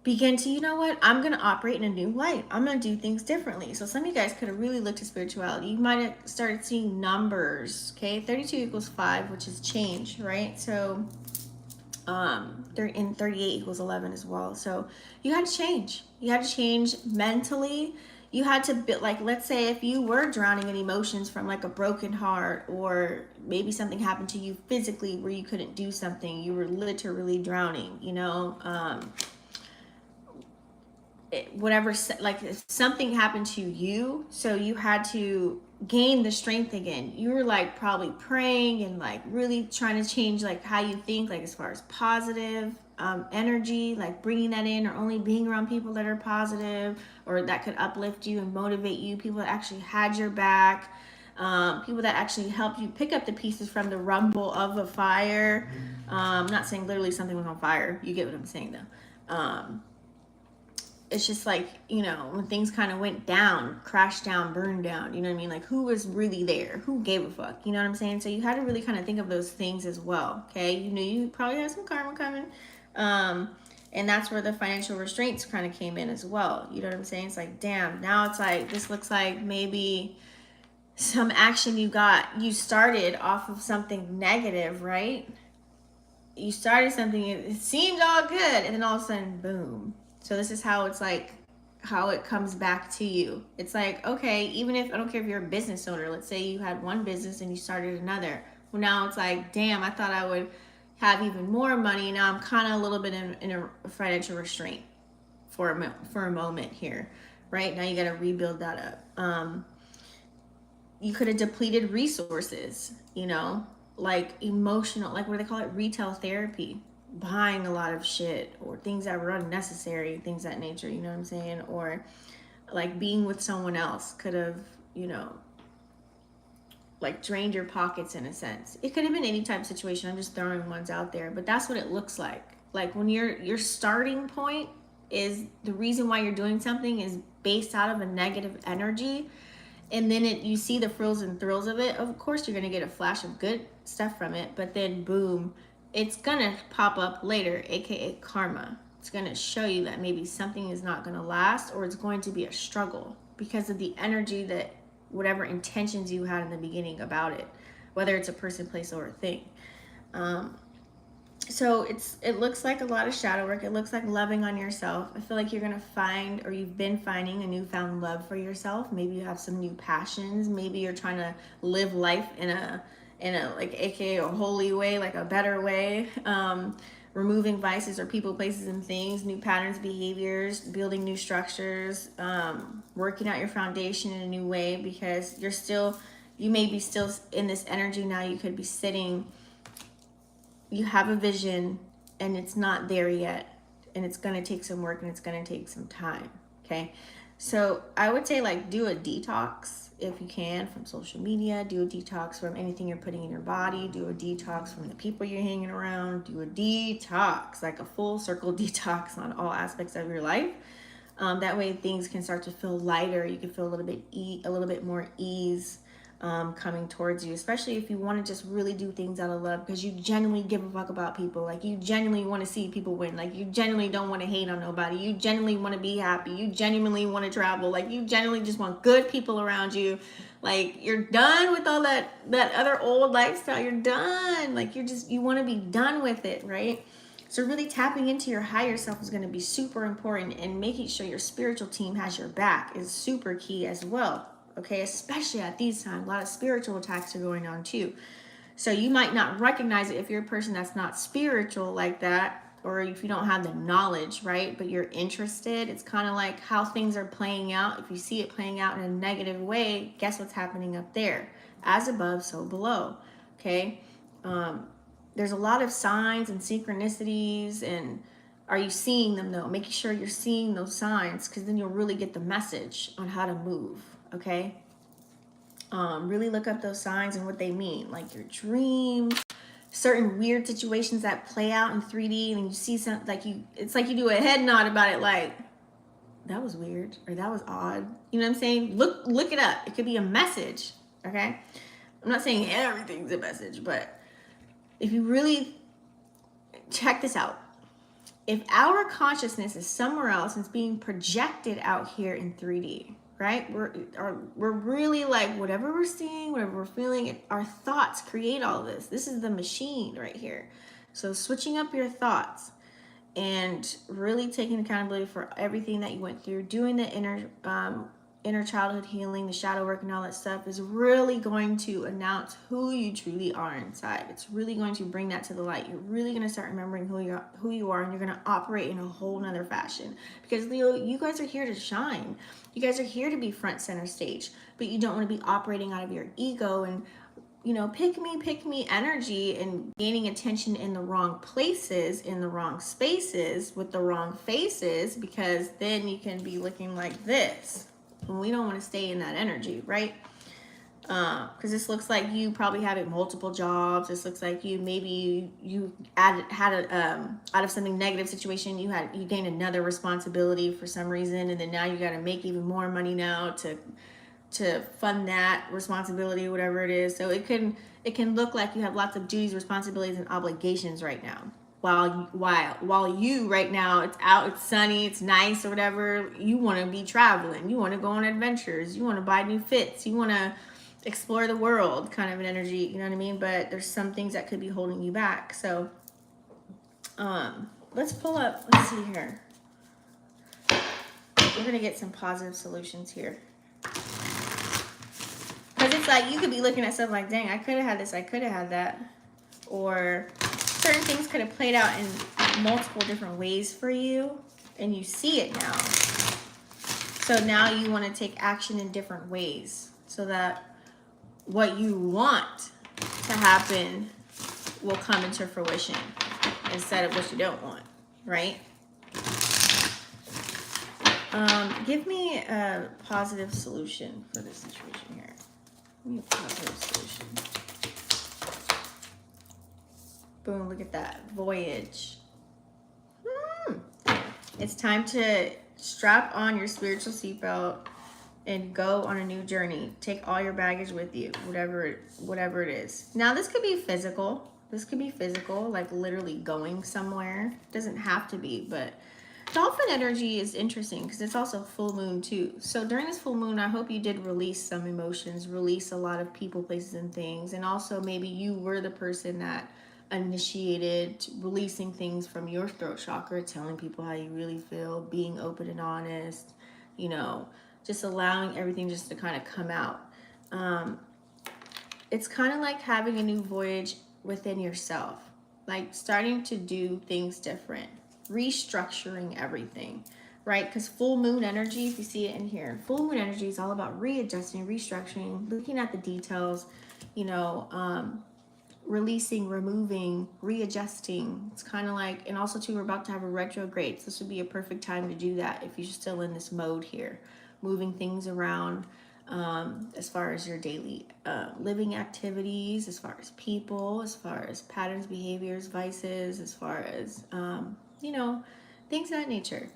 begin to, you know what, I'm going to operate in a new light. I'm going to do things differently. So some of you guys could have really looked at spirituality. You might have started seeing numbers, okay? 32 equals 5, which is change, right? So in 38 equals 11 as well. So you had to change. You had to change mentally. You had to, like, let's say if you were drowning in emotions from like a broken heart, or maybe something happened to you physically where you couldn't do something, you were literally drowning, you know, whatever, like if something happened to you, so you had to gain the strength again. You were like probably praying and like really trying to change like how you think, like as far as positive energy, like bringing that in, or only being around people that are positive or that could uplift you and motivate you, people that actually had your back, people that actually helped you pick up the pieces from the rumble of a fire. I'm not saying literally something was on fire, you get what I'm saying though. It's just like, you know, when things kind of went down, crashed down, burned down, you know what I mean? Like, who was really there? Who gave a fuck? You know what I'm saying? So you had to really kind of think of those things as well, okay? You knew you probably had some karma coming. And that's where the financial restraints kind of came in as well. You know what I'm saying? It's like, damn, now it's like, this looks like maybe some action you started off of something negative, right? You started something, it seemed all good, and then all of a sudden, boom. So this is how it's like, how it comes back to you. It's like, okay, even if, I don't care if you're a business owner, let's say you had one business and you started another. Well, now it's like, damn, I thought I would have even more money. Now I'm kind of a little bit in a financial restraint for a moment here, right? Now you got to rebuild that up. You could have depleted resources, you know, like emotional, like what do they call it? Retail therapy. Buying a lot of shit or things that were unnecessary, things that nature, you know what I'm saying? Or like being with someone else could have, you know, like drained your pockets in a sense. It could have been any type of situation. I'm just throwing ones out there, but that's what it looks like. Like when your starting point is the reason why you're doing something is based out of a negative energy, and then you see the frills and thrills of it. Of course you're going to get a flash of good stuff from it, but then boom, it's gonna pop up later, aka karma. It's gonna show you that maybe something is not gonna last, or it's going to be a struggle because of the energy that whatever intentions you had in the beginning about it, whether it's a person, place, or a thing. So it looks like a lot of shadow work. It looks like loving on yourself. I feel like you're gonna find, or you've been finding, a newfound love for yourself. Maybe you have some new passions. Maybe you're trying to live life in a like aka a holy way, like a better way, removing vices or people, places, and things, new patterns, behaviors, building new structures, working out your foundation in a new way, because you may be still in this energy now. You could be sitting, you have a vision and it's not there yet, and it's going to take some work and it's going to take some time. Okay, so I would say, like, do a detox if you can from social media. Do a detox from anything you're putting in your body. Do a detox from the people you're hanging around. Do a detox, like a full circle detox on all aspects of your life. That way things can start to feel lighter. You can feel a little bit more ease coming towards you, especially if you want to just really do things out of love, because you genuinely give a fuck about people. Like, you genuinely want to see people win. Like, you genuinely don't want to hate on nobody. You genuinely want to be happy. You genuinely want to travel. Like, you genuinely just want good people around you. Like, you're done with all that other old lifestyle. You're done. Like, you want to be done with it, right? So really tapping into your higher self is going to be super important, and making sure your spiritual team has your back is super key as well. Okay, especially at these times, a lot of spiritual attacks are going on too. So you might not recognize it if you're a person that's not spiritual like that, or if you don't have the knowledge, right? But you're interested. It's kind of like how things are playing out. If you see it playing out in a negative way, guess what's happening up there? As above, so below. Okay, there's a lot of signs and synchronicities, and are you seeing them though? Making sure you're seeing those signs, because then you'll really get the message on how to move. Okay, really look up those signs and what they mean, like your dreams, certain weird situations that play out in 3D, and you see something, like it's like you do a head nod about it, like, that was weird, or that was odd. You know what I'm saying? Look it up. It could be a message, okay? I'm not saying everything's a message, but if you really check this out, if our consciousness is somewhere else and it's being projected out here in 3D, right? We're really like, whatever we're seeing, whatever we're feeling, our thoughts create all this. This is the machine right here. So switching up your thoughts and really taking accountability for everything that you went through, doing the inner childhood healing, the shadow work, and all that stuff is really going to announce who you truly are inside. It's really going to bring that to the light. You're really going to start remembering who you are, and you're going to operate in a whole nother fashion. Because Leo, you guys are here to shine. You guys are here to be front center stage, but you don't want to be operating out of your ego and, you know, pick me energy and gaining attention in the wrong places, in the wrong spaces, with the wrong faces, because then you can be looking like this. And we don't want to stay in that energy, right? Because this looks like you probably having multiple jobs. This looks like you had out of something negative situation, you gained another responsibility for some reason, and then now you got to make even more money now to fund that responsibility, whatever it is. So it can look like you have lots of duties, responsibilities, and obligations right now. While you right now, it's out, it's sunny, it's nice, or whatever, you want to be traveling, you want to go on adventures, you want to buy new fits, you want to explore the world, kind of an energy, you know what I mean? But there's some things that could be holding you back. So let's pull up, let's see here. We're gonna get some positive solutions here. Because it's like, you could be looking at stuff like, dang, I could have had this, I could have had that. Or certain things could have played out in multiple different ways for you, and you see it now. So now you want to take action in different ways so that what you want to happen will come into fruition instead of what you don't want, right? Give me a positive solution for this situation here. Give me a positive solution. Boom, look at that. Voyage. It's time to strap on your spiritual seatbelt and go on a new journey. Take all your baggage with you, whatever it is. Now, this could be physical. This could be physical, like literally going somewhere. It doesn't have to be, but dolphin energy is interesting because it's also full moon too. So during this full moon, I hope you did release some emotions, release a lot of people, places, and things. And also maybe you were the person that initiated releasing things from your throat chakra, telling people how you really feel, being open and honest, you know, just allowing everything just to kind of come out. It's kind of like having a new voyage within yourself, like starting to do things different, restructuring everything, right? Because full moon energy, if you see it in here, full moon energy is all about readjusting, restructuring, looking at the details, you know, releasing, removing, readjusting. It's kind of like, and also too, we're about to have a retrograde. So this would be a perfect time to do that if you're still in this mode here, moving things around as far as your daily living activities, as far as people, as far as patterns, behaviors, vices, as far as, you know, things of that nature,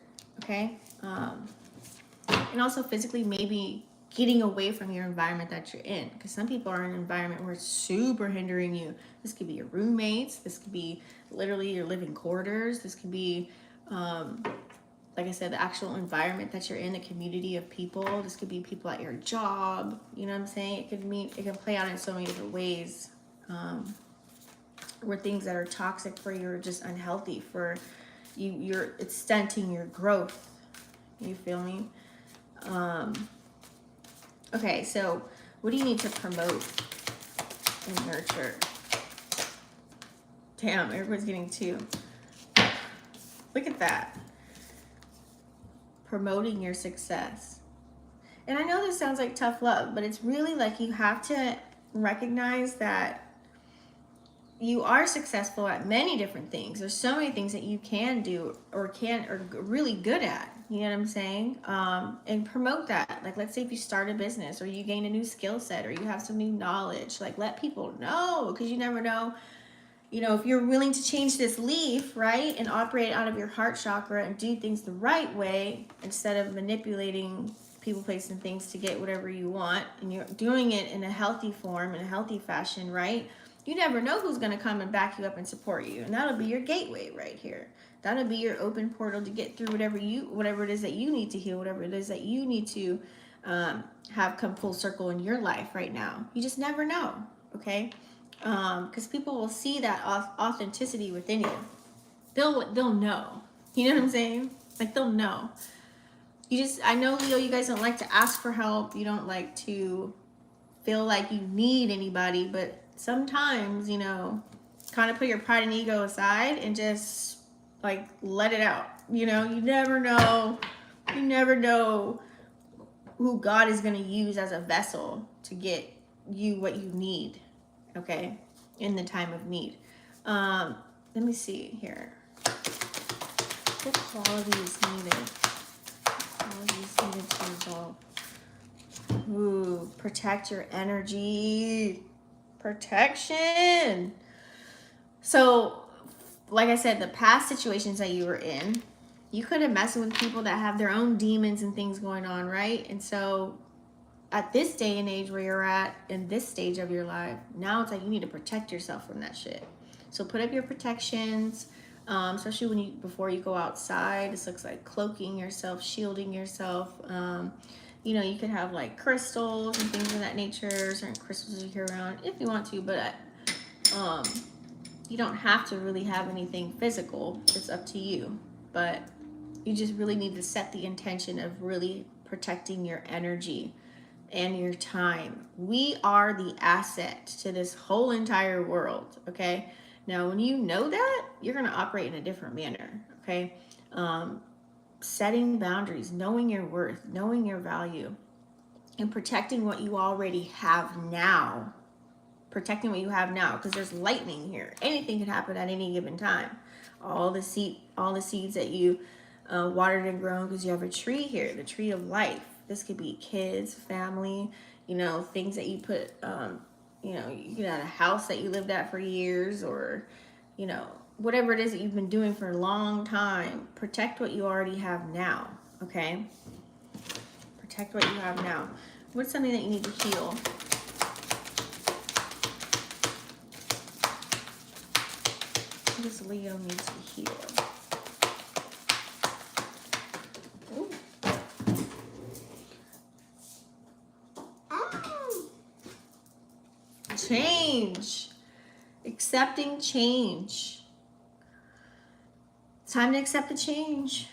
okay? And also physically, maybe getting away from your environment that you're in, because some people are in an environment where it's super hindering you. This could be your roommates, this could be literally your living quarters, this could be like I said, the actual environment that you're in, the community of people. This could be people at your job, you know what I'm saying? It can play out in so many different ways, where things that are toxic for you are just unhealthy for you, it's stunting your growth. You feel me? Okay, so what do you need to promote and nurture? Damn, everybody's getting two. Look at that. Promoting your success. And I know this sounds like tough love, but it's really like you have to recognize that you are successful at many different things. There's so many things that you can do or really good at. You know what I'm saying? And promote that. Like, let's say if you start a business or you gain a new skill set or you have some new knowledge, like let people know, because you never know. You know, if you're willing to change this leaf, right, and operate out of your heart chakra and do things the right way instead of manipulating people, places, and things to get whatever you want, and you're doing it in a healthy form, in a healthy fashion, right, you never know who's going to come and back you up and support you. And that'll be your gateway right here. That'll be your open portal to get through whatever it is that you need to heal, whatever it is that you need to have come full circle in your life right now. You just never know, okay? Because people will see that authenticity within you. They'll know. You know what I'm saying? Like, they'll know. I know, Leo, you guys don't like to ask for help. You don't like to feel like you need anybody, but sometimes, you know, kind of put your pride and ego aside and just like let it out. You know, you never know. You never know who God is going to use as a vessel to get you what you need, okay, in the time of need. Let me see here. What qualities needed? Qualities needed to resolve. Ooh, protect your energy. Protection. So, like I said, the past situations that you were in, you could have messed with people that have their own demons and things going on, right? And so at this day and age where you're at in this stage of your life, now it's like you need to protect yourself from that shit. So put up your protections, especially before you go outside. This looks like cloaking yourself, shielding yourself. You know, you could have like crystals and things of that nature, certain crystals you carry around if you want to, but you don't have to really have anything physical. It's up to you. But you just really need to set the intention of really protecting your energy and your time. We are the asset to this whole entire world, okay? Now, when you know that, you're going to operate in a different manner, okay? Setting boundaries, knowing your worth, knowing your value, and protecting what you already have now. Protecting what you have now, because there's lightning here. Anything can happen at any given time. All the seeds that you watered and grown, because you have a tree here, the tree of life. This could be kids, family, you know, things that you put, you know, you could have a house that you lived at for years, or, you know, whatever it is that you've been doing for a long time. Protect what you already have now, okay? Protect what you have now. What's something that you need to heal? This Leo needs to heal. Ooh. Change. Accepting change. Time to accept the change.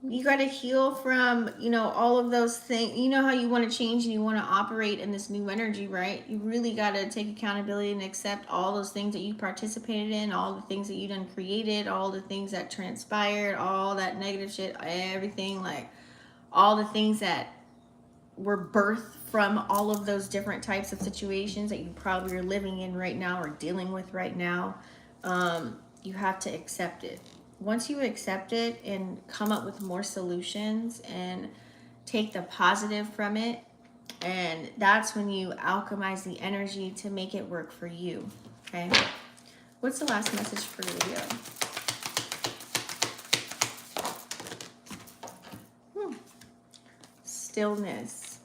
You got to heal from, you know, all of those things. You know how you want to change and you want to operate in this new energy, right? You really got to take accountability and accept all those things that you participated in, all the things that you done created, all the things that transpired, all that negative shit, everything, like all the things that were birthed from all of those different types of situations that you probably are living in right now or dealing with right now. You have to accept it. Once you accept it and come up with more solutions and take the positive from it, and that's when you alchemize the energy to make it work for you, okay? What's the last message for Leo? Stillness.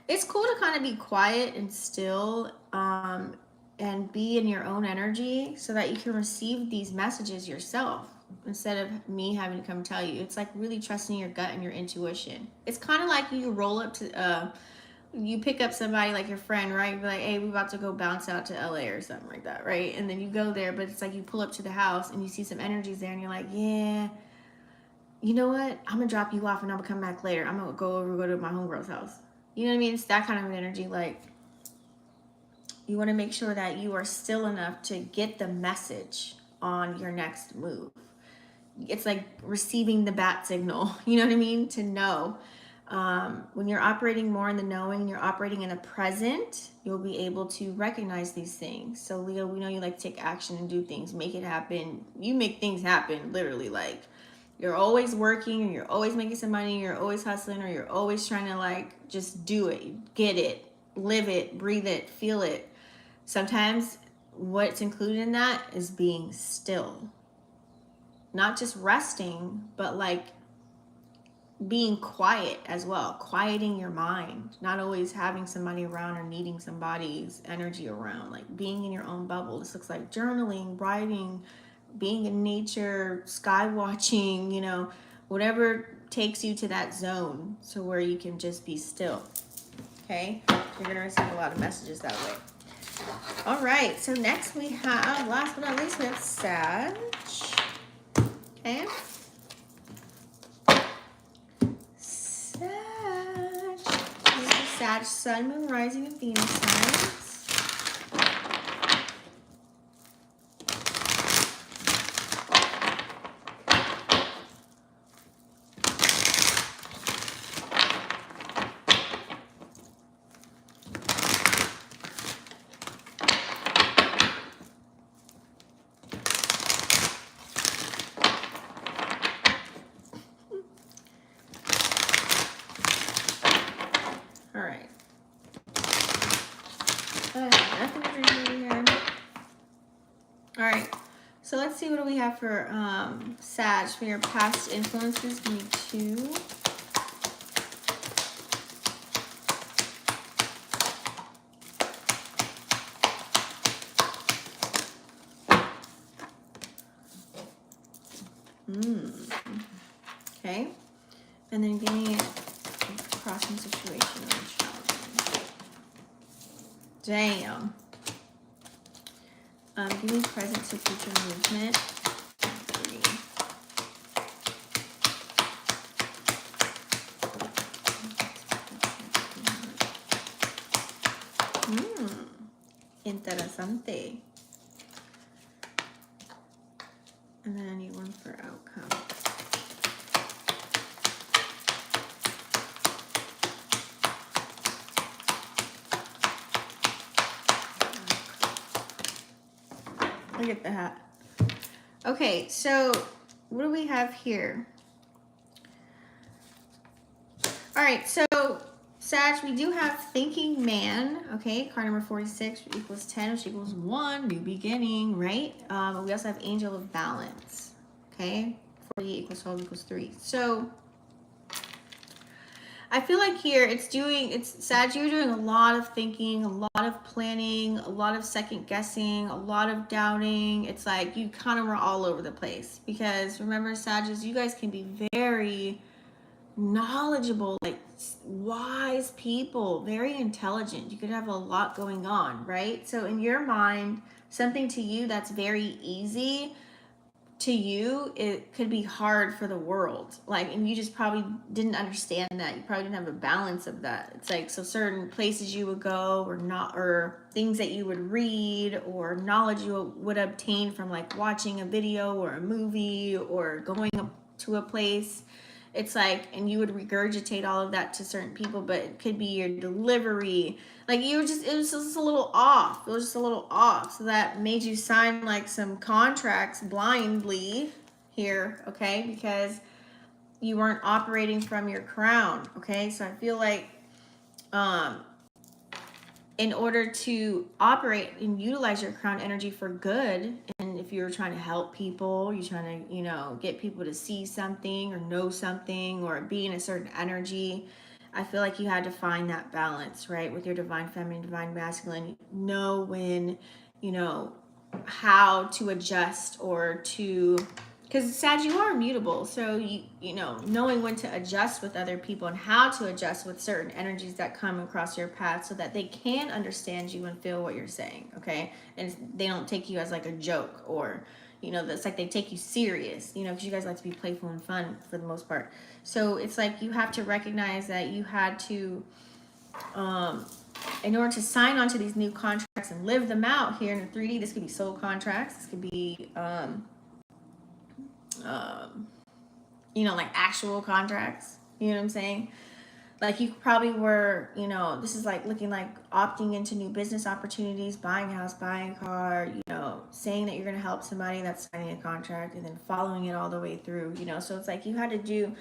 It's cool to kind of be quiet and still and be in your own energy so that you can receive these messages yourself, instead of me having to come tell you. It's like really trusting your gut and your intuition. It's kind of like you roll up to, you pick up somebody like your friend, right? Be like, hey, we about to go bounce out to LA or something like that, right? And then you go there, but it's like you pull up to the house and you see some energies there and you're like, yeah, you know what? I'm going to drop you off and I'm going to come back later. I'm going to go to my homegirl's house. You know what I mean? It's that kind of an energy. Like, you want to make sure that you are still enough to get the message on your next move. It's like receiving the bat signal, you know what I mean? To know. When you're operating more in the knowing, you're operating in the present, you'll be able to recognize these things. So Leo, we know you like to take action and do things, make it happen. You make things happen, literally. Like, you're always working, or you're always making some money, you're always hustling, or you're always trying to like just do it, get it, live it, breathe it, feel it. Sometimes what's included in that is being still. Not just resting, but like being quiet as well, quieting your mind, not always having somebody around or needing somebody's energy around, like being in your own bubble. This looks like journaling, writing, being in nature, sky watching, you know, whatever takes you to that zone, so where you can just be still. Okay, you're gonna receive a lot of messages that way. All right, so next we have, last but not least, we have Sag. Okay, Sag, Sun, Moon, Rising, and Venus signs. All right. Nothing for you here. All right. So let's see, what do we have for Sag for your past influences? Give me 2. Okay. And then give me a crossing situation. Damn. Give me present to future movement. 3. Interesante. And then I need one for outcome. Look at that. Okay, so what do we have here? All right, so Sag, we do have Thinking Man, okay, card number 46 equals 10, which equals 1, new beginning, right? We also have Angel of Balance, okay, 40 equals 12 equals 3. So I feel like here it's Sag, you're doing a lot of thinking, a lot of planning, a lot of second guessing, a lot of doubting. It's like you kind of were all over the place, because remember, Sagittarius, you guys can be very knowledgeable, like wise people, very intelligent. You could have a lot going on, right? So in your mind, something to you that's very easy to you, it could be hard for the world. Like, and you just probably didn't understand that. You probably didn't have a balance of that. It's like, so certain places you would go, or not, or things that you would read, or knowledge you would obtain from like watching a video or a movie or going to a place. It's like, and you would regurgitate all of that to certain people, but it could be your delivery. Like, it was just a little off. It was just a little off. So that made you sign like some contracts blindly here, okay? Because you weren't operating from your crown, okay? So I feel like in order to operate and utilize your crown energy for good, and if you're trying to help people, you're trying to, you know, get people to see something or know something or be in a certain energy, I feel like you had to find that balance, right, with your divine feminine, divine masculine. Know when, you know, how to adjust, or to, because Sag, you are immutable, so you know, knowing when to adjust with other people and how to adjust with certain energies that come across your path, so that they can understand you and feel what you're saying, okay? And they don't take you as like a joke, or, you know, that's like they take you serious, you know, because you guys like to be playful and fun for the most part. So it's like you have to recognize that you had to, in order to sign on to these new contracts and live them out here in the 3D. This could be soul contracts. This could be you know, like actual contracts. You know what I'm saying? Like, you probably were, you know, this is like looking like opting into new business opportunities, buying a house, buying a car, you know, saying that you're going to help somebody, that's signing a contract, and then following it all the way through, you know. So it's like you had to find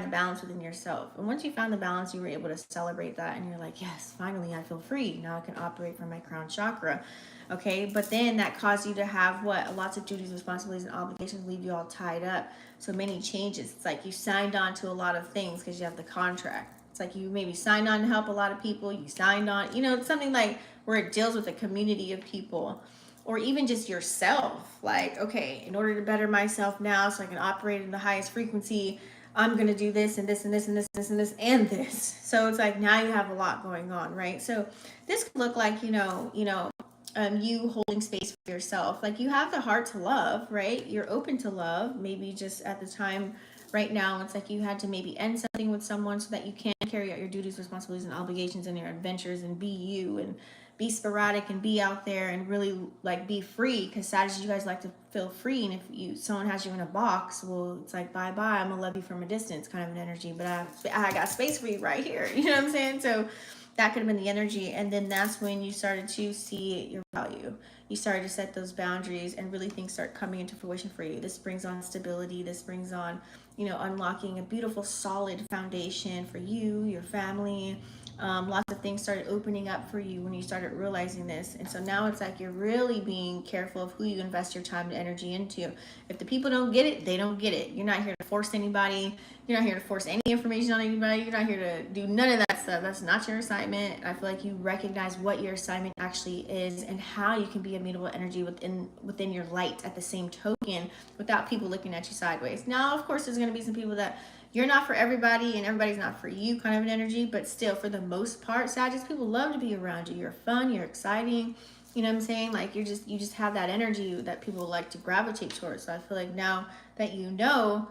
the balance within yourself. And once you found the balance, you were able to celebrate that, and you're like, yes, finally I feel free. Now I can operate from my crown chakra. Okay, but then that caused you to have what? Lots of duties, responsibilities, and obligations leave you all tied up. So many changes. It's like you signed on to a lot of things because you have the contract. It's like you maybe signed on to help a lot of people. You signed on, you know, it's something like where it deals with a community of people, or even just yourself. Like, okay, in order to better myself now so I can operate in the highest frequency, I'm going to do this and this and this and this and this and this and this. So it's like now you have a lot going on, right? So this could look like, you holding space for yourself. Like you have the heart to love, right? You're open to love. Maybe just at the time right now, it's like you had to maybe end something with someone so that you can carry out your duties, responsibilities, and obligations and your adventures and be you and be sporadic and be out there and really like be free. Because Sagittarius, you guys like to feel free. And if someone has you in a box, well, it's like, bye bye, I'm gonna love you from a distance kind of an energy. But I got space for you right here. You know what I'm saying? So that could have been the energy. And then that's when you started to see your value. You started to set those boundaries and really things start coming into fruition for you. This brings on stability. This brings on, unlocking a beautiful, solid foundation for you, your family. Lots of things started opening up for you when you started realizing this. And so now it's like you're really being careful of who you invest your time and energy into. If the people don't get it, they don't get it. You're not here to force anybody. You're not here to force any information on anybody. You're not here to do none of that stuff. That's not your assignment. I feel like you recognize what your assignment actually is and how you can be a mutable energy within your light at the same token without people looking at you sideways. Now, of course, there's going to be some people that you're not for everybody and everybody's not for you kind of an energy, but still, for the most part, Sagittarius, people love to be around you. You're fun, you're exciting. You know what I'm saying? Like you just have that energy that people like to gravitate towards. So I feel like now that you know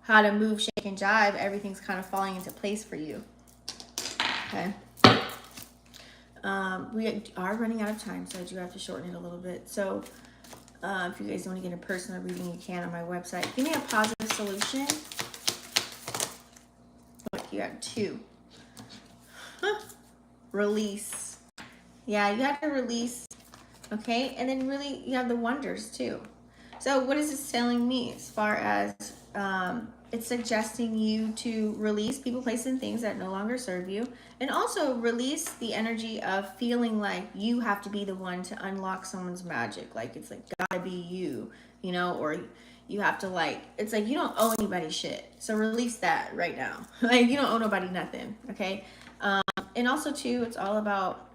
how to move, shake, and jive, everything's kind of falling into place for you. Okay. We are running out of time, so I do have to shorten it a little bit. So if you guys want to get a personal reading, you can on my website. Give me a positive solution. Look, you got 2. Release. Yeah, you have to release. Okay, and then really you have the wonders too. So what is this telling me as far as it's suggesting you to release people, places, and things that no longer serve you, and also release the energy of feeling like you have to be the one to unlock someone's magic. Like it's like gotta be you, or you have to it's like you don't owe anybody shit. So release that right now. Like you don't owe nobody nothing. Okay, and also too, it's all about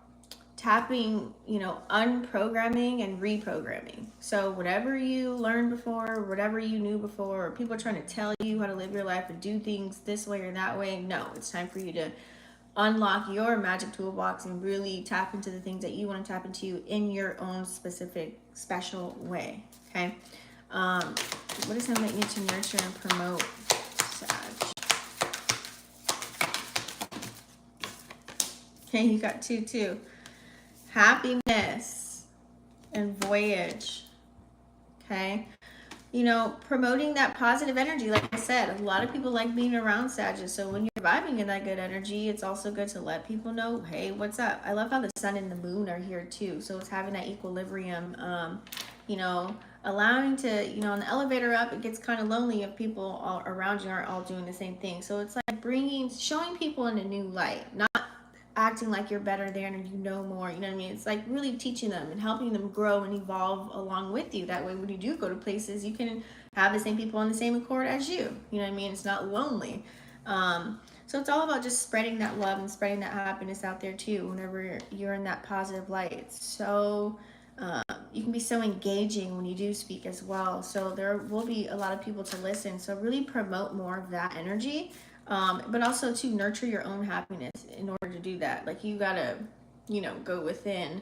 tapping, unprogramming and reprogramming. So whatever you learned before, whatever you knew before, or people are trying to tell you how to live your life and do things this way or that way, no, it's time for you to unlock your magic toolbox and really tap into the things that you want to tap into in your own specific, special way. Okay. What is something that you need to nurture and promote, Sag? Okay, you got 2 too. Happiness and voyage. Okay, promoting that positive energy. Like I said, a lot of people like being around Sagittarius. So when you're vibing in that good energy, it's also good to let people know, hey, what's up? I love how the sun and the moon are here too. So it's having that equilibrium. Allowing to, on the elevator up, it gets kind of lonely if people all around you aren't all doing the same thing. So it's like showing people in a new light, not acting like you're better than or you know more. You know what I mean? It's like really teaching them and helping them grow and evolve along with you. That way, when you do go to places, you can have the same people on the same accord as you. You know what I mean? It's not lonely. So it's all about just spreading that love and spreading that happiness out there too. Whenever you're in that positive light, it's so you can be so engaging when you do speak as well. So there will be a lot of people to listen. So really promote more of that energy. But also to nurture your own happiness in order to do that. Like you gotta, go within,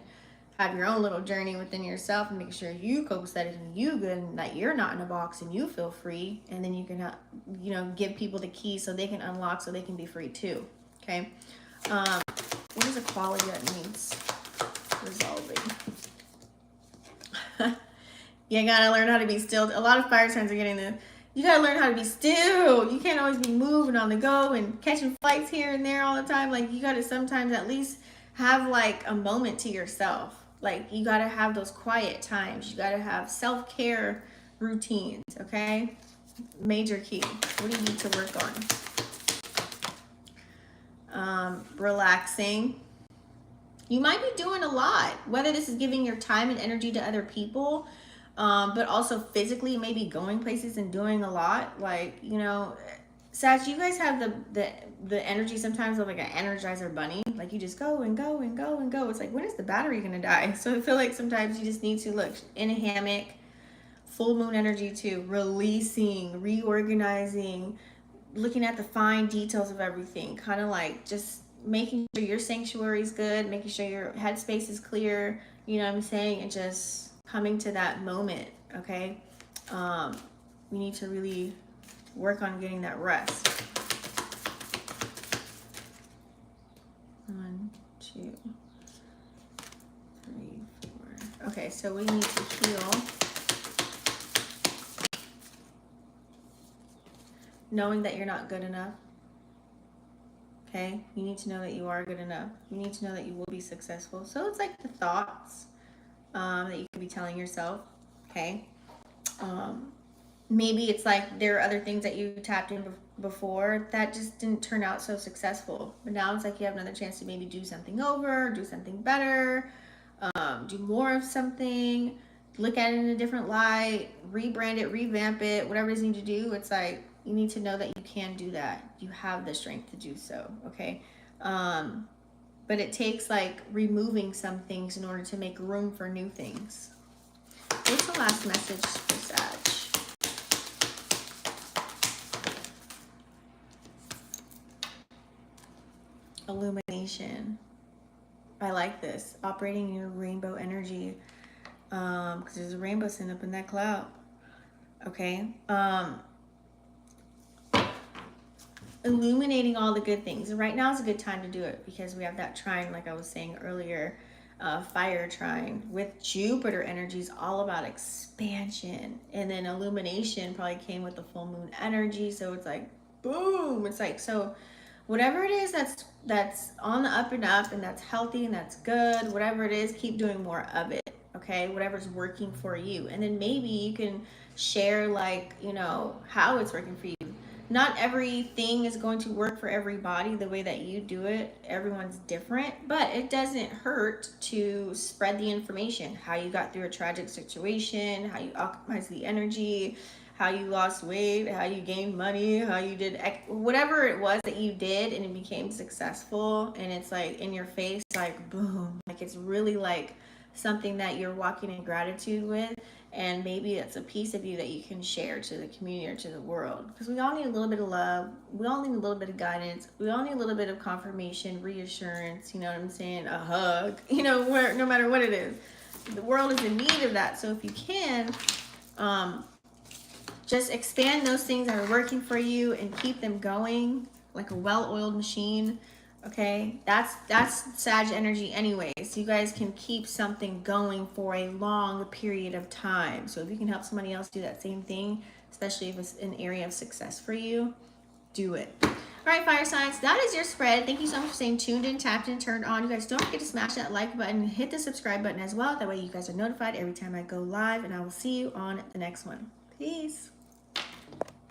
have your own little journey within yourself and make sure you copacetic and you good and that you're not in a box and you feel free. And then you can, give people the keys so they can unlock, so they can be free too. Okay. What is a quality that needs resolving? You gotta learn how to be still. A lot of fire signs are getting you gotta learn how to be still. You can't always be moving on the go and catching flights here and there all the time. Like you gotta sometimes at least have like a moment to yourself. Like you got to have those quiet times. You got to have self-care routines, okay? Major key. What do you need to work on? Relaxing. You might be doing a lot, whether this is giving your time and energy to other people, but also physically maybe going places and doing a lot. Like, you know, Sag, you guys have the energy sometimes of like an Energizer bunny. Like you just go and go and go and go. It's like, when is the battery gonna die? So I feel like sometimes you just need to look in a hammock, full moon energy too, releasing, reorganizing, looking at the fine details of everything, kind of like just making sure your sanctuary is good, making sure your headspace is clear, you know what I'm saying, and just coming to that moment, okay? We need to really work on getting that rest. 1, 2, 3, 4. Okay, so we need to heal. Knowing that you're not good enough. Okay, you need to know that you are good enough. You need to know that you will be successful. So it's like the thoughts that you could be telling yourself. Okay, maybe it's like there are other things that you tapped in before that just didn't turn out so successful, but now it's like you have another chance to maybe do something over, do something better, do more of something, look at it in a different light, rebrand it, revamp it, whatever it is you need to do. It's like you need to know that you can do that. You have the strength to do so, okay? But it takes like removing some things in order to make room for new things. What's the last message for Sag? Illumination. I like this. Operating in your rainbow energy. Because there's a rainbow sitting up in that cloud. Okay. Illuminating all the good things. Right now is a good time to do it because we have that trine, like I was saying earlier, fire trine with Jupiter energies, all about expansion. And then illumination probably came with the full moon energy. So it's like, boom. It's like, so whatever it is that's on the up and that's healthy and that's good, whatever it is, keep doing more of it. Okay, whatever's working for you. And then maybe you can share, like, you know, how it's working for you. Not everything is going to work for everybody the way that you do it. Everyone's different, but it doesn't hurt to spread the information. How you got through a tragic situation, how you optimize the energy, how you lost weight, how you gained money, how you did whatever it was that you did and it became successful, and it's like in your face, like boom, like it's really like something that you're walking in gratitude with, and maybe it's a piece of you that you can share to the community or to the world, because we all need a little bit of love, we all need a little bit of guidance, we all need a little bit of confirmation, reassurance, you know what I'm saying, a hug, you know, where no matter what it is, the world is in need of that. So if you can just expand those things that are working for you and keep them going like a well-oiled machine. Okay, that's Sag energy anyways. So you guys can keep something going for a long period of time. So if you can help somebody else do that same thing, especially if it's an area of success for you, do it. All right, fire signs, that is your spread. Thank you so much for staying tuned in, tapped in, turned on. You guys don't forget to smash that like button, hit the subscribe button as well. That way you guys are notified every time I go live, and I will see you on the next one. Peace.